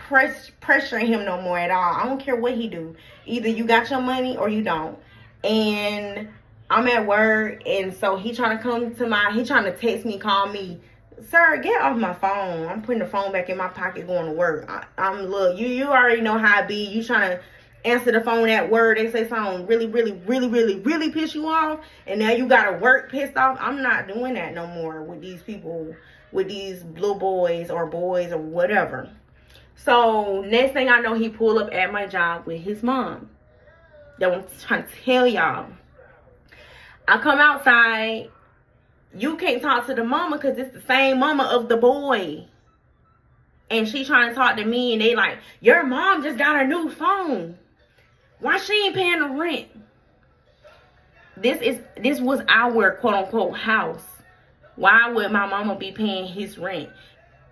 pressuring him no more at all. I don't care what he do. Either you got your money or you don't. And I'm at work, and so he trying to text me, call me. Sir, get off my phone. I'm putting the phone back in my pocket going to work. Look, you already know how I be. You trying to answer the phone at work, they say something really piss you off, and now you gotta work pissed off. I'm not doing that no more with these people, with these little boys or whatever. So next thing I know, he pulled up at my job with his mom. That I'm trying to tell y'all. I come outside. You can't talk to the mama because it's the same mama of the boy. And she trying to talk to me, and they like, your mom just got a new phone. Why she ain't paying the rent? This was our quote unquote house. Why would my mama be paying his rent?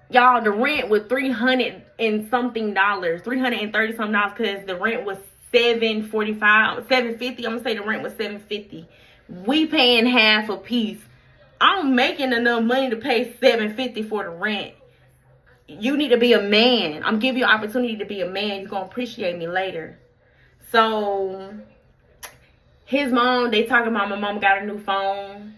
Y'all, the rent was $300 and something, $330 something, because the rent was $750. I'm gonna say the rent was $750. We paying half a piece. I'm making enough money to pay $750 for the rent. You need to be a man. I'm giving you an opportunity to be a man. You're gonna appreciate me later. So his mom, they talking about my mom got a new phone.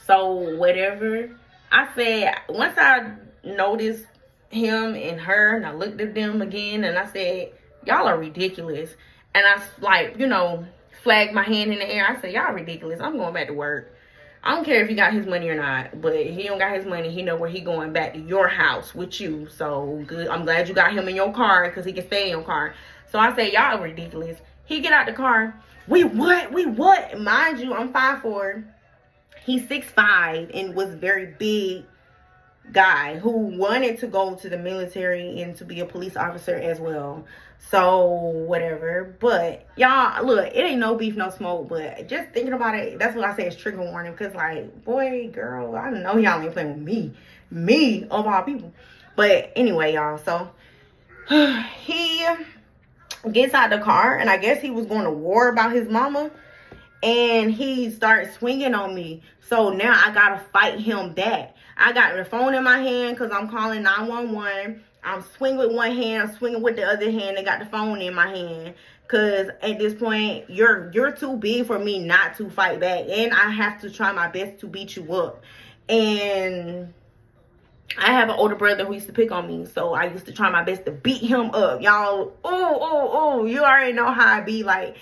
So whatever. I said, once I noticed him and her, and I looked at them again, and I said, y'all are ridiculous. And I, like, flagged my hand in the air. I said, y'all ridiculous. I'm going back to work. I don't care if he got his money or not, but he don't got his money. He know where he going, back to your house with you. So good. I'm glad you got him in your car, because he can stay in your car. So I said, y'all ridiculous. He get out the car. We what? Mind you, I'm 5'4". He's 6'5" and was very big guy who wanted to go to the military and to be a police officer as well. So whatever. But y'all, look, it ain't no beef, no smoke. But just thinking about it, that's what I say is trigger warning. Because, like, boy, girl, I know y'all ain't playing with me of all people. But anyway, y'all, so he gets out the car, and I guess he was going to war about his mama, and he started swinging on me. So now I gotta fight him back. I got the phone in my hand because I'm calling 911. I'm swinging with one hand, I'm swinging with the other hand, and got the phone in my hand. Because at this point, you're too big for me not to fight back, and I have to try my best to beat you up. And I have an older brother who used to pick on me, so I used to try my best to beat him up. Y'all, you already know how I be. Like,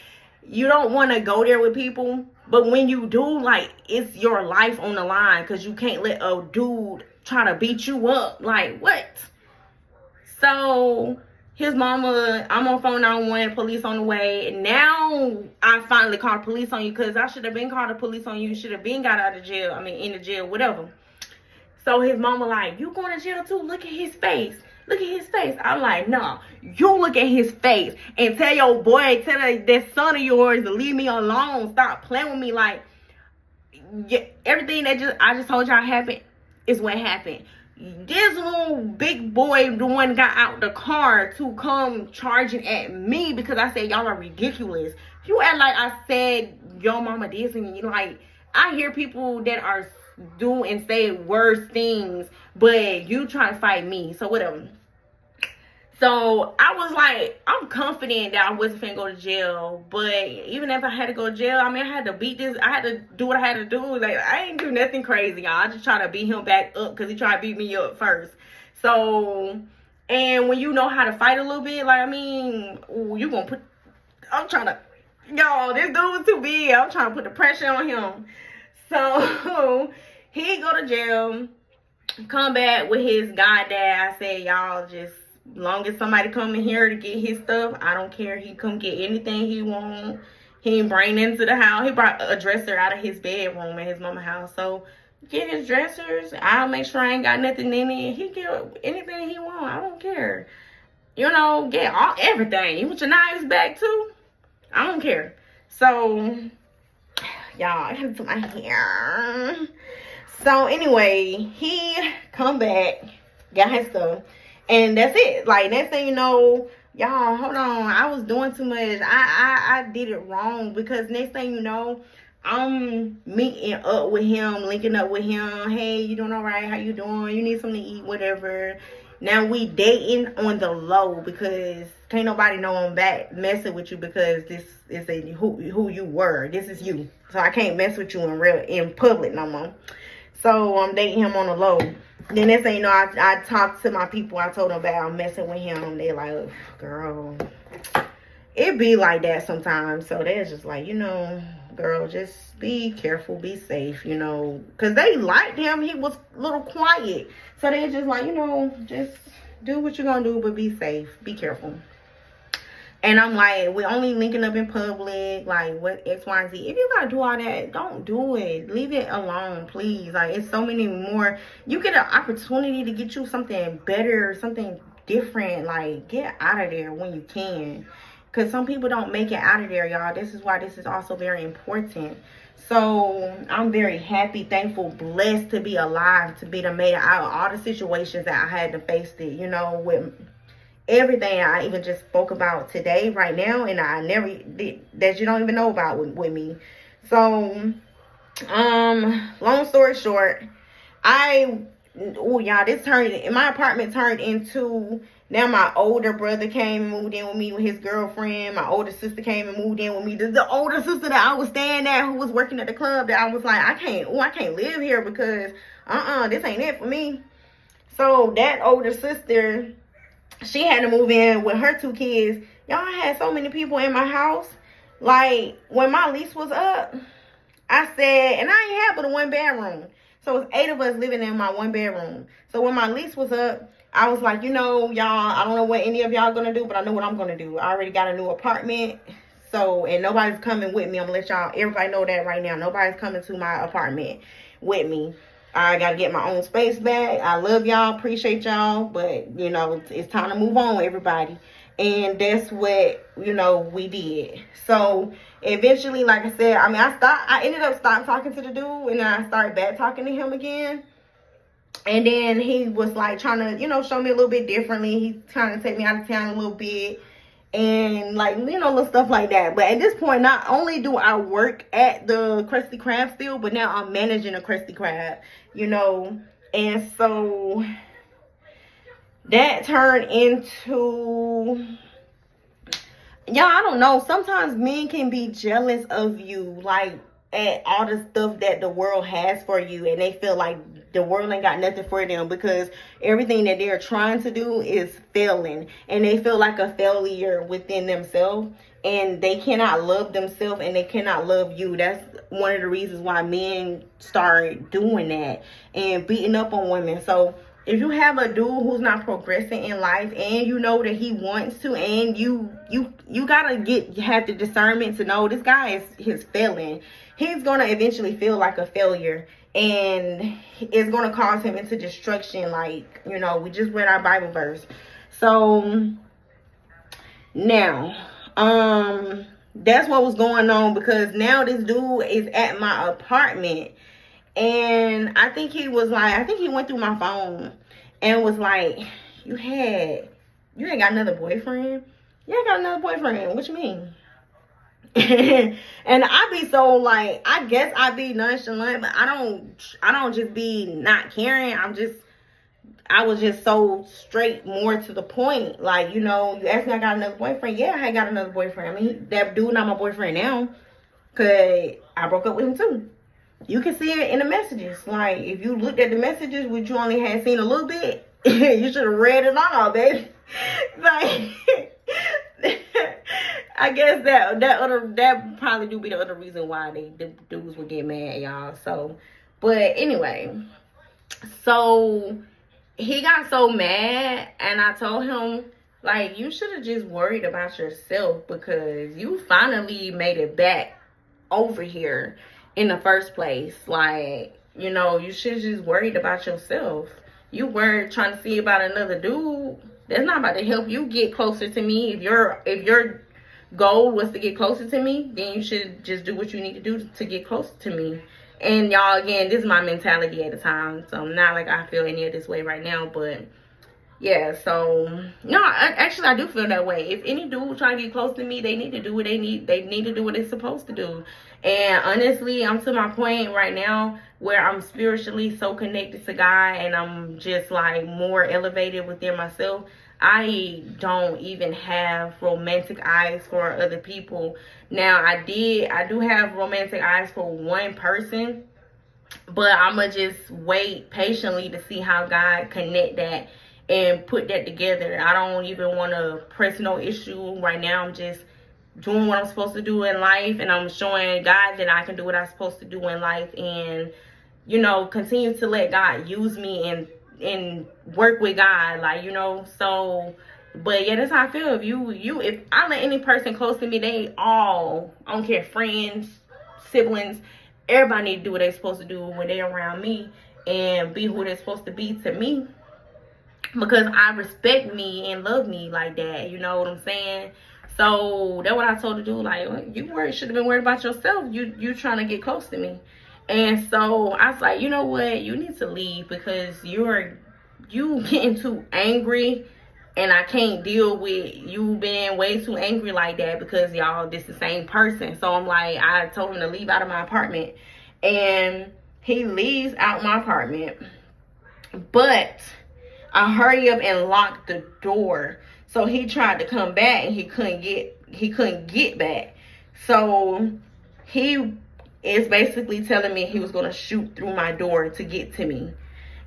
you don't want to go there with people, but when you do, like, it's your life on the line, because you can't let a dude try to beat you up. Like, what? So his mama, I'm on phone 911, police on the way. And now I finally called police on you, because I should have been called the police on you. You should have been got out of jail. I mean, in the jail, whatever. So his mama like, you going to jail too? Look at his face. Look at his face. I'm like, no, you look at his face and tell your boy, tell that son of yours to leave me alone. Stop playing with me. Like, everything that I just told y'all happened is what happened. This little big boy, the one got out the car to come charging at me because I said y'all are ridiculous. You act like I said your mama did something. Like, I hear people that are do and say worse things, but you trying to fight me. So whatever. So I was like, I'm confident that I wasn't finna go to jail. But even if I had to go to jail, I mean, I had to beat this. I had to do what I had to do. Like, I ain't do nothing crazy, y'all. I just try to beat him back up because he tried to beat me up first. So, and when you know how to fight a little bit, like, I mean, you gonna put, I'm trying to, y'all, this dude was too big. I'm trying to put the pressure on him. So, he go to jail, come back with his goddad. I said, y'all, just, long as somebody come in here to get his stuff, I don't care. He come get anything he want. He ain't bring into the house. He brought a dresser out of his bedroom at his mama's house. So get his dressers. I'll make sure I ain't got nothing in it. He get anything he want. I don't care. You know, get everything. You want your knives back too? I don't care. So y'all, I have to do my hair. So anyway, he come back, got his stuff. And that's it. Like, next thing you know, y'all, hold on. I was doing too much. I did it wrong because next thing you know, I'm meeting up with him, linking up with him. Hey, you doing all right? How you doing? You need something to eat, whatever. Now we dating on the low because can't nobody know I'm back messing with you because this is who you were. This is you. So I can't mess with you in public no more. So I'm dating him on the low. Then next thing you know, I talked to my people. I told them about messing with him. They're like, oh, girl, it be like that sometimes. So they're just like, you know, girl, just be careful, be safe, you know. Because they liked him. He was a little quiet. So they're just like, you know, just do what you're going to do, but be safe. Be careful. And I'm like, we're only linking up in public, like what X, Y, and Z. If you gotta do all that, don't do it. Leave it alone, please. Like, it's so many more. You get an opportunity to get you something better, something different. Like, get out of there when you can. Because some people don't make it out of there, y'all. This is why this is also very important. So, I'm very happy, thankful, blessed to be alive, to be the made out of all the situations that I had to face it, you know, with everything I even just spoke about today, right now, and I never did, that you don't even know about with me. So, long story short, y'all, this turned, my apartment turned into, now my older brother came and moved in with me with his girlfriend. My older sister came and moved in with me. The older sister that I was staying at, who was working at the club, that I was like, I can't live here because, this ain't it for me. So, that older sister, she had to move in with her 2 kids. Y'all, I had so many people in my house. Like, when my lease was up, I said, and I ain't have but a 1 bedroom. So it's 8 of us living in my 1 bedroom. So when my lease was up, I was like, you know, y'all, I don't know what any of y'all gonna do, but I know what I'm gonna do. I already got a new apartment. So, and nobody's coming with me. I'm gonna let everybody know that right now. Nobody's coming to my apartment with me. I got to get my own space back. I love y'all. Appreciate y'all. But, you know, it's time to move on, everybody. And that's what, you know, we did. So, eventually, like I said, I mean, I ended up stopped talking to the dude. And then I started back talking to him again. And then he was, like, trying to, you know, show me a little bit differently. He's trying to take me out of town a little bit. And, like, you know, little stuff like that. But at this point, not only do I work at the Krusty Krab still, but now I'm managing a Krusty Krab, you know. And so that turned into, y'all, I don't know. Sometimes men can be jealous of you, like, at all the stuff that the world has for you. And they feel like the world ain't got nothing for them because everything that they're trying to do is failing. And they feel like a failure within themselves. And they cannot love themselves and they cannot love you. That's one of the reasons why men start doing that and beating up on women. So if you have a dude who's not progressing in life and you know that he wants to, and you gotta have the discernment to know this guy is failing. He's gonna eventually feel like a failure, and it's gonna cause him into destruction. Like, you know, we just read our Bible verse. So now, that's what was going on, because now this dude is at my apartment. And I think he went through my phone and was like, you ain't got another boyfriend? You ain't got another boyfriend. What you mean? And I be so like, I guess I be nonchalant, but I don't just be not caring. I was just so straight, more to the point. Like, you know, you ask me I got another boyfriend. Yeah, I got another boyfriend. I mean, that dude not my boyfriend now, cause I broke up with him too. You can see it in the messages. Like, if you looked at the messages, which you only had seen a little bit, you should have read it all, baby. Like, I guess that probably do be the other reason why the dudes would get mad, y'all. So, but anyway, so he got so mad, and I told him, like, you should have just worried about yourself, because you finally made it back over here in the first place. Like, you know, you should have just worried about yourself. You weren't trying to see about another dude. That's not about to help you get closer to me. If your goal was to get closer to me, then you should just do what you need to do to get closer to me. And y'all, again, this is my mentality at the time, so I'm not like I feel any of this way right now, but yeah. So no, I do feel that way. If any dude trying to get close to me, they need to do what they need to do what they're supposed to do. And honestly, I'm to my point right now where I'm spiritually so connected to God, and I'm just like more elevated within myself. I don't even have romantic eyes for other people. Now, I do have romantic eyes for one person, but I'ma just wait patiently to see how God connect that and put that together. I don't even want to press no issue right now. I'm just doing what I'm supposed to do in life, and I'm showing God that I can do what I'm supposed to do in life, and, you know, continue to let God use me and work with God, like, you know. So, but yeah, that's how I feel. If I let any person close to me, they all, I don't care, friends, siblings, everybody need to do what they're supposed to do when they're around me, and be who they're supposed to be to me, because I respect me and love me like that. You know what I'm saying? So that's what I told the dude. Like, you should have been worried about yourself. You trying to get close to me. And so I was like, you know what? You need to leave, because you getting too angry, and I can't deal with you being way too angry like that, because y'all this the same person. So I'm like, I told him to leave out of my apartment, and he leaves out my apartment, but I hurry up and lock the door. So he tried to come back, and he couldn't get back. So he is basically telling me he was going to shoot through my door to get to me.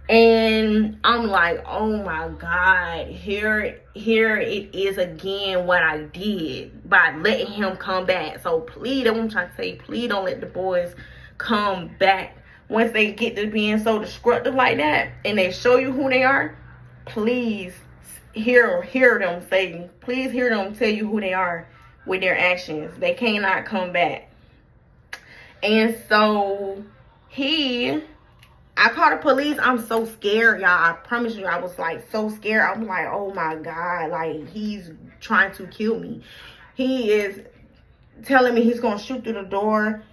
And I'm like, oh my God, here it is again, what I did by letting him come back. So please, that's what I'm trying to say, please don't let the boys come back. Once they get to being so destructive like that, and they show you who they are, please hear them say, please hear them tell you who they are with their actions. They cannot come back. And so I called the police. I'm so scared, y'all. I promise you, I was like so scared. I'm like, oh my God, like, he's trying to kill me. He is telling me he's gonna shoot through the door,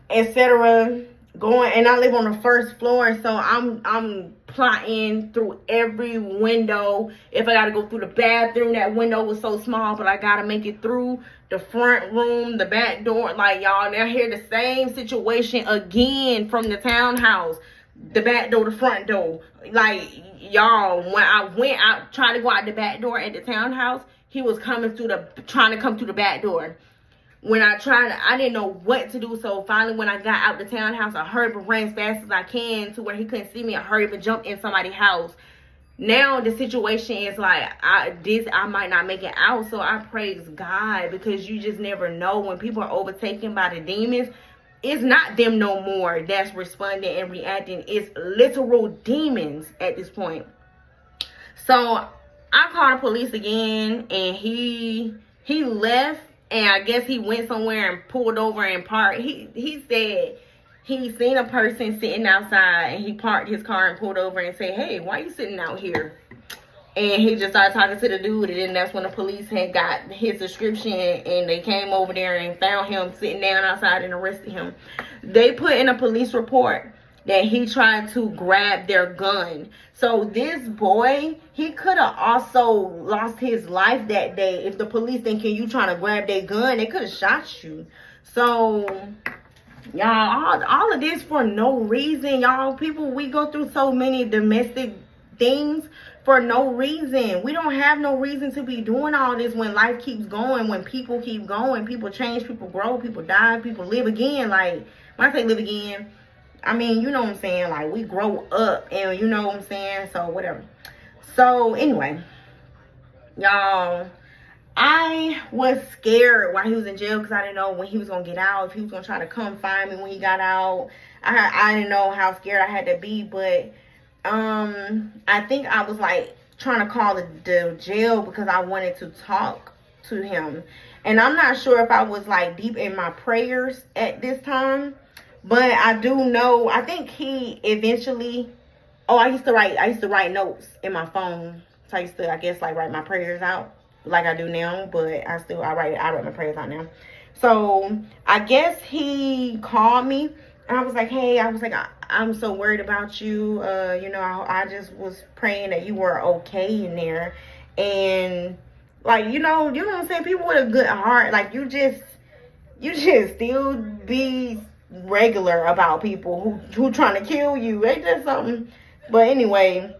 etc. And I live on the first floor, so I'm plotting through every window. If I gotta go through the bathroom, that window was so small, but I gotta make it through the front room, the back door. Like, y'all, now hear the same situation again from the townhouse. The back door, the front door. Like, y'all, when I went out, tried to go out the back door at the townhouse, he was trying to come through the back door. When I didn't know what to do. So finally, when I got out the townhouse, I hurried and ran as fast as I can to where he couldn't see me. I hurried and jumped in somebody's house. Now the situation is like, I might not make it out. So I praise God, because you just never know when people are overtaken by the demons. It's not them no more that's responding and reacting. It's literal demons at this point. So I called the police again, and he left. And I guess he went somewhere and pulled over and parked. He said he seen a person sitting outside, and he parked his car and pulled over and said, hey, why you sitting out here? And he just started talking to the dude, and then that's when the police had got his description, and they came over there and found him sitting down outside and arrested him. They put in a police report that he tried to grab their gun. So this boy, he could have also lost his life that day if the police thinking you trying to grab their gun. They could have shot you. So y'all, all of this for no reason. Y'all, people, we go through so many domestic things for no reason. We don't have no reason to be doing all this when life keeps going, when people keep going, people change, people grow, people die, people live again. Like, when I say live again, I mean, you know what I'm saying? Like, we grow up, and you know what I'm saying? So, whatever. So, anyway, y'all, I was scared while he was in jail because I didn't know when he was going to get out, if he was going to try to come find me when he got out. I didn't know how scared I had to be, but I think I was like trying to call the jail because I wanted to talk to him. And I'm not sure if I was like deep in my prayers at this time, but I do know, I think he eventually, I used to write notes in my phone. So I used to, I guess, like write my prayers out like I do now, but I write my prayers out now. So I guess he called me. And I was like, hey, I'm so worried about you. You know, I just was praying that you were okay in there. And like, you know what I'm saying? People with a good heart, like you just still be regular about people who trying to kill you. Ain't that something? But anyway,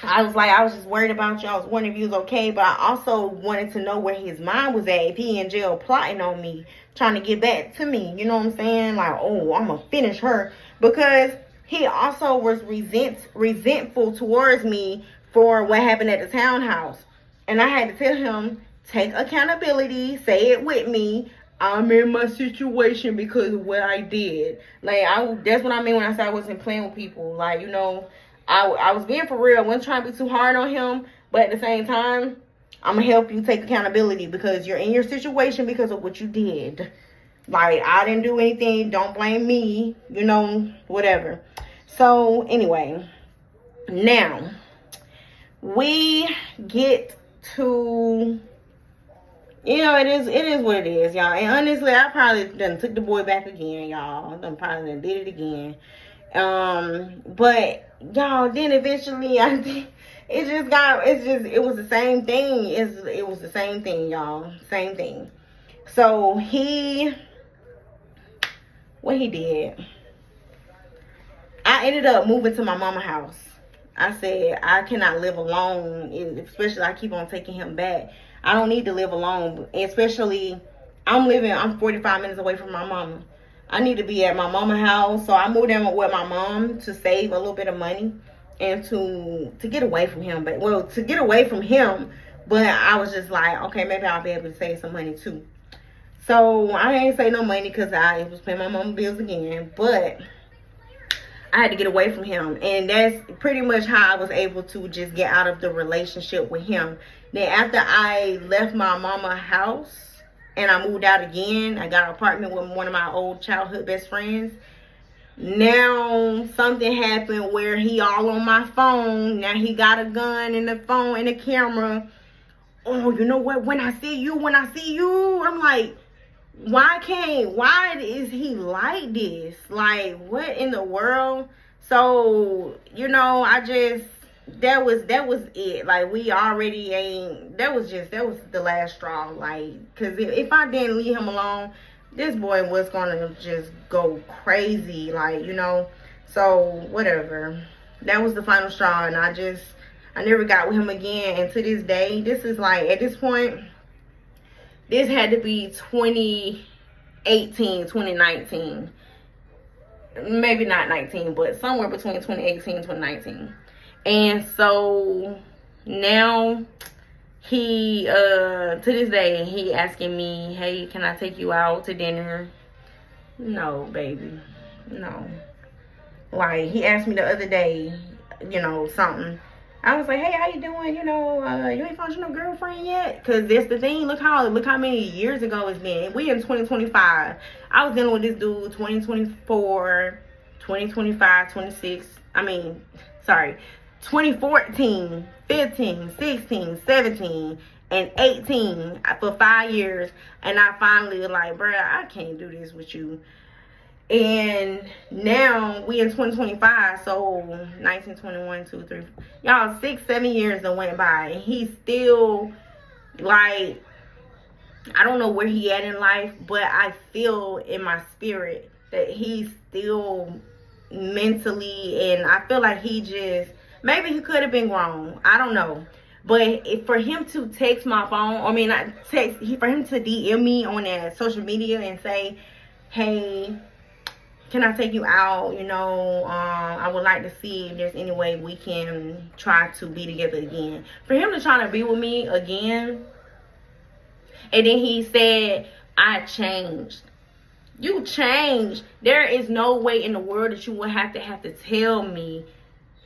I was just worried about you. I was wondering if he was okay, but I also wanted to know where his mind was at. If he in jail plotting on me, trying to get back to me, you know what I'm saying? Like, oh, I'm gonna finish her. Because he also was resentful towards me for what happened at the townhouse. And I had to tell him, take accountability, say it with me. I'm in my situation because of what I did. Like, that's what I mean when I said I wasn't playing with people. Like, you know, I was being for real. I wasn't trying to be too hard on him. But at the same time, I'm going to help you take accountability because you're in your situation because of what you did. Like, I didn't do anything. Don't blame me. You know, whatever. So, anyway. Now, we get to, you know, it is what it is, y'all. And honestly, I probably done took the boy back again, y'all. I probably done did it again. But y'all, then eventually it was the same thing. It was the same thing, y'all. Same thing. So what he did, I ended up moving to my mama's house. I said, I cannot live alone, especially I keep on taking him back. I don't need to live alone, especially I'm 45 minutes away from my mama. I need to be at my mama's house. So I moved in with my mom to save a little bit of money and to get away from him. To get away from him, but I was just like, okay, maybe I'll be able to save some money too. So I ain't say no money because I was paying my mama bills again, but I had to get away from him. And that's pretty much how I was able to just get out of the relationship with him. Then after I left my mama's house and I moved out again, I got an apartment with one of my old childhood best friends. Now something happened where he all on my phone. Now he got a gun and the phone and the camera. Oh, you know what? When I see you, I'm like, why is he like this? Like, what in the world? So, you know, that was it. Like, we already ain't, that was the last straw. Like, cause if I didn't leave him alone, this boy was gonna just go crazy. Like, you know, so whatever. That was the final straw. And I never got with him again. And to this day, this is like, at this point, this had to be 2018, 2019. Maybe not 19, but somewhere between 2018 and 2019. And so now he, to this day, he asking me, hey, can I take you out to dinner? No, baby. No. Like, he asked me the other day, you know, something. I was like, hey, how you doing? You know, you ain't found your no girlfriend yet? Because that's the thing. Look how many years ago it's been. We in 2025. I was dealing with this dude 2024, 2025, 26. 2014, 15, 16, 17, and 18 for 5 years. And I finally was like, bruh, I can't do this with you. And now we in 2025, so 19, 21, 2, 3, y'all, 6, 7 years that went by, and he's still, like, I don't know where he at in life, but I feel in my spirit that he's still mentally, and I feel like he just, maybe he could have been grown, I don't know. But for him to text my phone, I mean, not text, for him to DM me on that social media and say, hey, can I take you out? You know, I would like to see if there's any way we can try to be together again. For him to try to be with me again, and then he said, I changed. You changed. There is no way in the world that you would have to tell me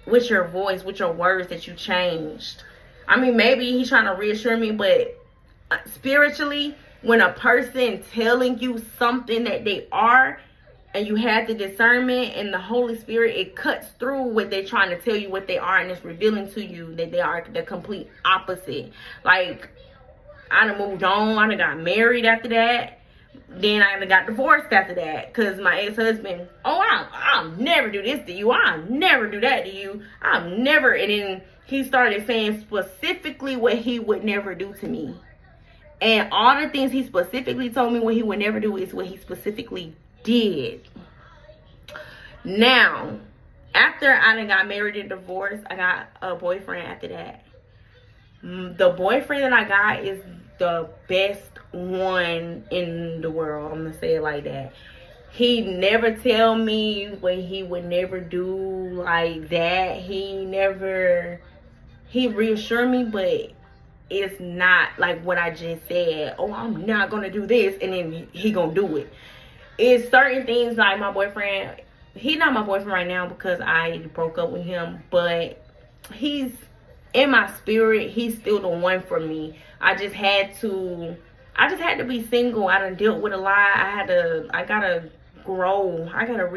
with your voice, with your words, that you changed. I mean, maybe he's trying to reassure me, but spiritually, when a person telling you something that they are, and you have the discernment and the Holy Spirit, it cuts through what they're trying to tell you what they are, and it's revealing to you that they are the complete opposite. Like, I done moved on. I done got married after that. Then I done got divorced after that. Because my ex-husband, I'll never do this to you. I'll never do that to you. I'll never. And then he started saying specifically what he would never do to me. And all the things he specifically told me what he would never do is what he specifically did. Now, after I done got married and divorced, I got a boyfriend after that. The boyfriend that I got is the best one in the world. I'm gonna say it like that. He never tell me what he would never do like that. He reassured me, but it's not like what I just said. Oh, I'm not gonna do this, and then he gonna do it. It's certain things like my boyfriend. He's not my boyfriend right now because I broke up with him, but he's in my spirit. He's still the one for me. I just had to be single. I done dealt with a lot. I gotta grow. I gotta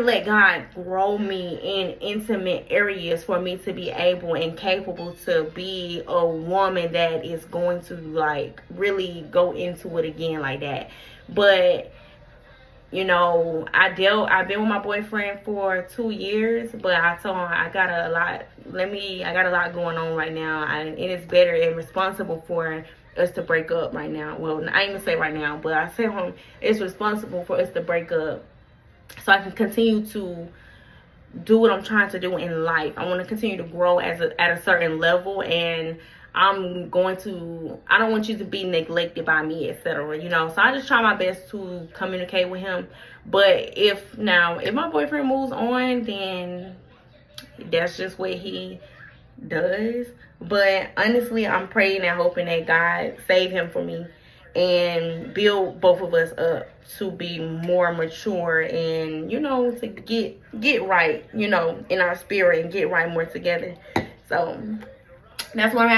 let God grow me in intimate areas for me to be able and capable to be a woman that is going to, like, really go into it again like that. But, you know, I've been with my boyfriend for 2 years, but I told him I got a lot going on right now, and it's better and responsible for us to break up right now. Well, I ain't gonna say right now, but I said him it's responsible for us to break up so I can continue to do what I'm trying to do in life. I want to continue to grow at a certain level, and I don't want you to be neglected by me, etc. You know, so I just try my best to communicate with him. But if my boyfriend moves on, then that's just what he does. But honestly, I'm praying and hoping that God save him for me and build both of us up to be more mature and, you know, to get right, you know, in our spirit and get right more together. So that's where I'm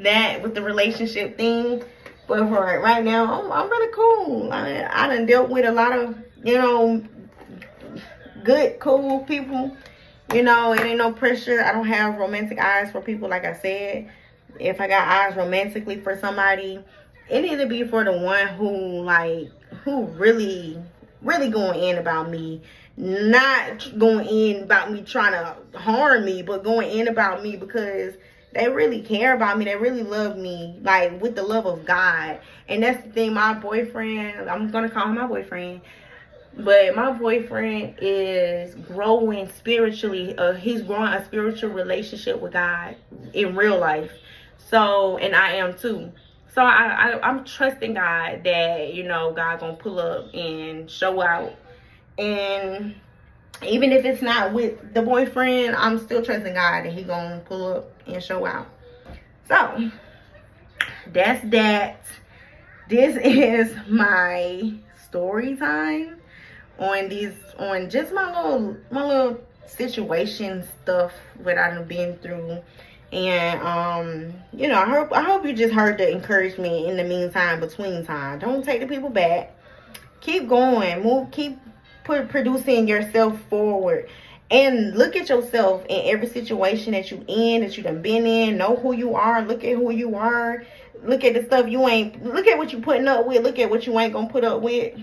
at with the relationship thing. But for right now, I'm really cool. I done dealt with a lot of, you know, good, cool people. You know, it ain't no pressure. I don't have romantic eyes for people, like I said. If I got eyes romantically for somebody, it need to be for the one who really going in about me. Not going in about me trying to harm me, but going in about me because they really care about me. They really love me, like, with the love of God. And that's the thing. My boyfriend, I'm going to call him my boyfriend. But my boyfriend is growing spiritually. He's growing a spiritual relationship with God in real life. So, and I am too. So I'm trusting God that, you know, God gonna pull up and show out. And even if it's not with the boyfriend, I'm still trusting God that he gonna pull up and show out. So that's that. This is my story time on just my little situation stuff that I've been through. And you know, I hope you just heard the encouragement in the meantime, between time. Don't take the people back. Keep going, keep producing yourself forward. And look at yourself in every situation that you in, that you done been in. Know who you are. Look at who you are. Look at the stuff you ain't. Look at what you putting up with. Look at what you ain't gonna put up with.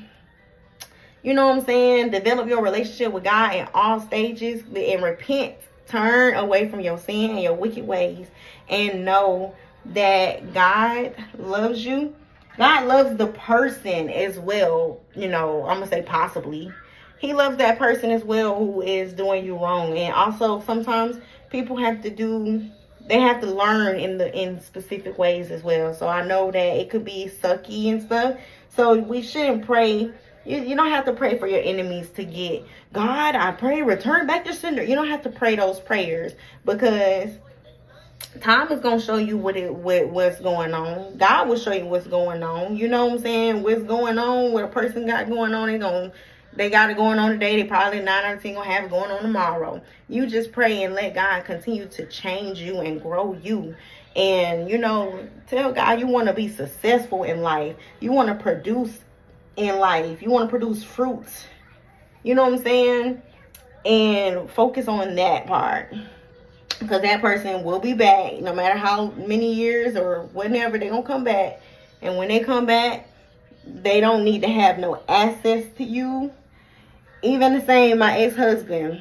You know what I'm saying? Develop your relationship with God in all stages and repent. Turn away from your sin and your wicked ways. And know that God loves you. God loves the person as well. You know, I'm going to say possibly. He loves that person as well who is doing you wrong. And also sometimes people have to learn in specific ways as well. So I know that it could be sucky and stuff. So we shouldn't pray. You don't have to pray for your enemies to get, God, I pray, return back to sender. You don't have to pray those prayers, because time is going to show you what's going on. God will show you what's going on. You know what I'm saying? What's going on, what a person got going on, they got it going on today. They probably 9 out of 10 going to have it going on tomorrow. You just pray and let God continue to change you and grow you. And, you know, tell God you want to be successful in life. You want to produce in life. You want to produce fruits. You know what I'm saying? And focus on that part. Because that person will be back. No matter how many years or whenever, they're going to come back. And when they come back, they don't need to have no access to you. Even the same, my ex-husband.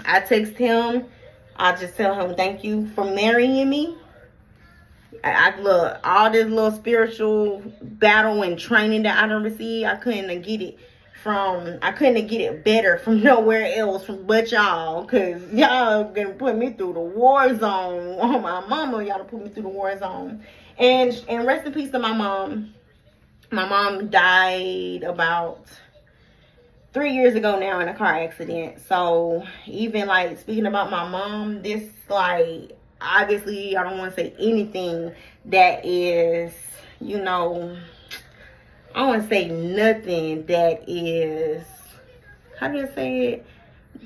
I text him. I just tell him, thank you for marrying me. I look, all this little spiritual battle and training that I done received, I couldn't get it better from nowhere else but y'all. Cause y'all gonna put me through the war zone. Oh, my mama, y'all put me through the war zone. And rest in peace to my mom. My mom died about 3 years ago now in a car accident. So even like speaking about my mom, this like, obviously I don't want to say anything that is, you know, I don't want to say nothing that is, how do you say it?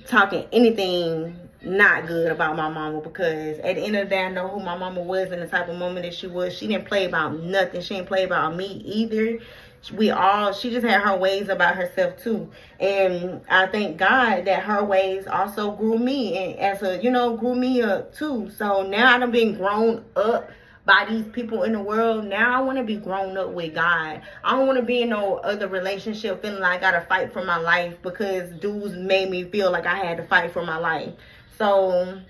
Talking anything not good about my mama, because at the end of the day, I know who my mama was and the type of woman that she was. She didn't play about nothing. She didn't play about me either. She just had her ways about herself too. And I thank God that her ways also grew me, and grew me up too. So now I've been grown up by these people in the world. Now I want to be grown up with God. I don't want to be in no other relationship feeling like I got to fight for my life because dudes made me feel like I had to fight for my life. So,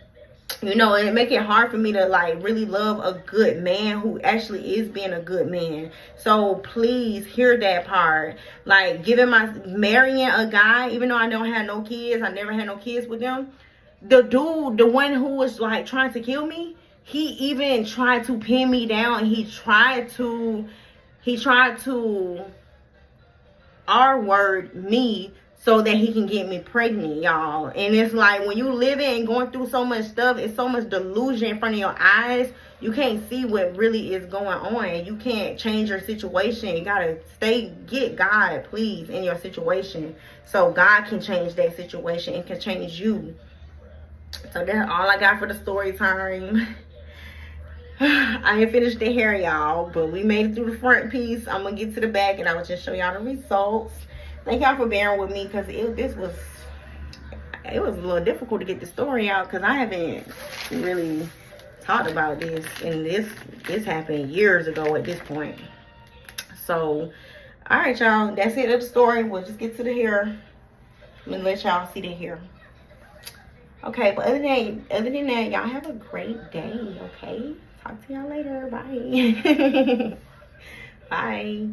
you know, it make it hard for me to like really love a good man who actually is being a good man. So please hear that part. Like marrying a guy, even though I don't have no kids, I never had no kids with them. The dude, the one who was like trying to kill me, he even tried to pin me down. He tried to R-word me so that he can get me pregnant, y'all. And it's like, when you living and going through so much stuff, it's so much delusion in front of your eyes. You can't see what really is going on. You can't change your situation. You gotta get God, please, in your situation, so God can change that situation and can change you. So that's all I got for the story time. I ain't finished the hair, y'all, but we made it through the front piece. I'm gonna get to the back and I will just show y'all the results. Thank y'all for bearing with me, because it was a little difficult to get the story out, because I haven't really talked about this, and this happened years ago at this point. So all right, y'all, that's it of the story. We'll just get to the hair. I'm gonna let y'all see the hair. Okay, but other than that, y'all have a great day. Okay, talk to y'all later. Bye. Bye.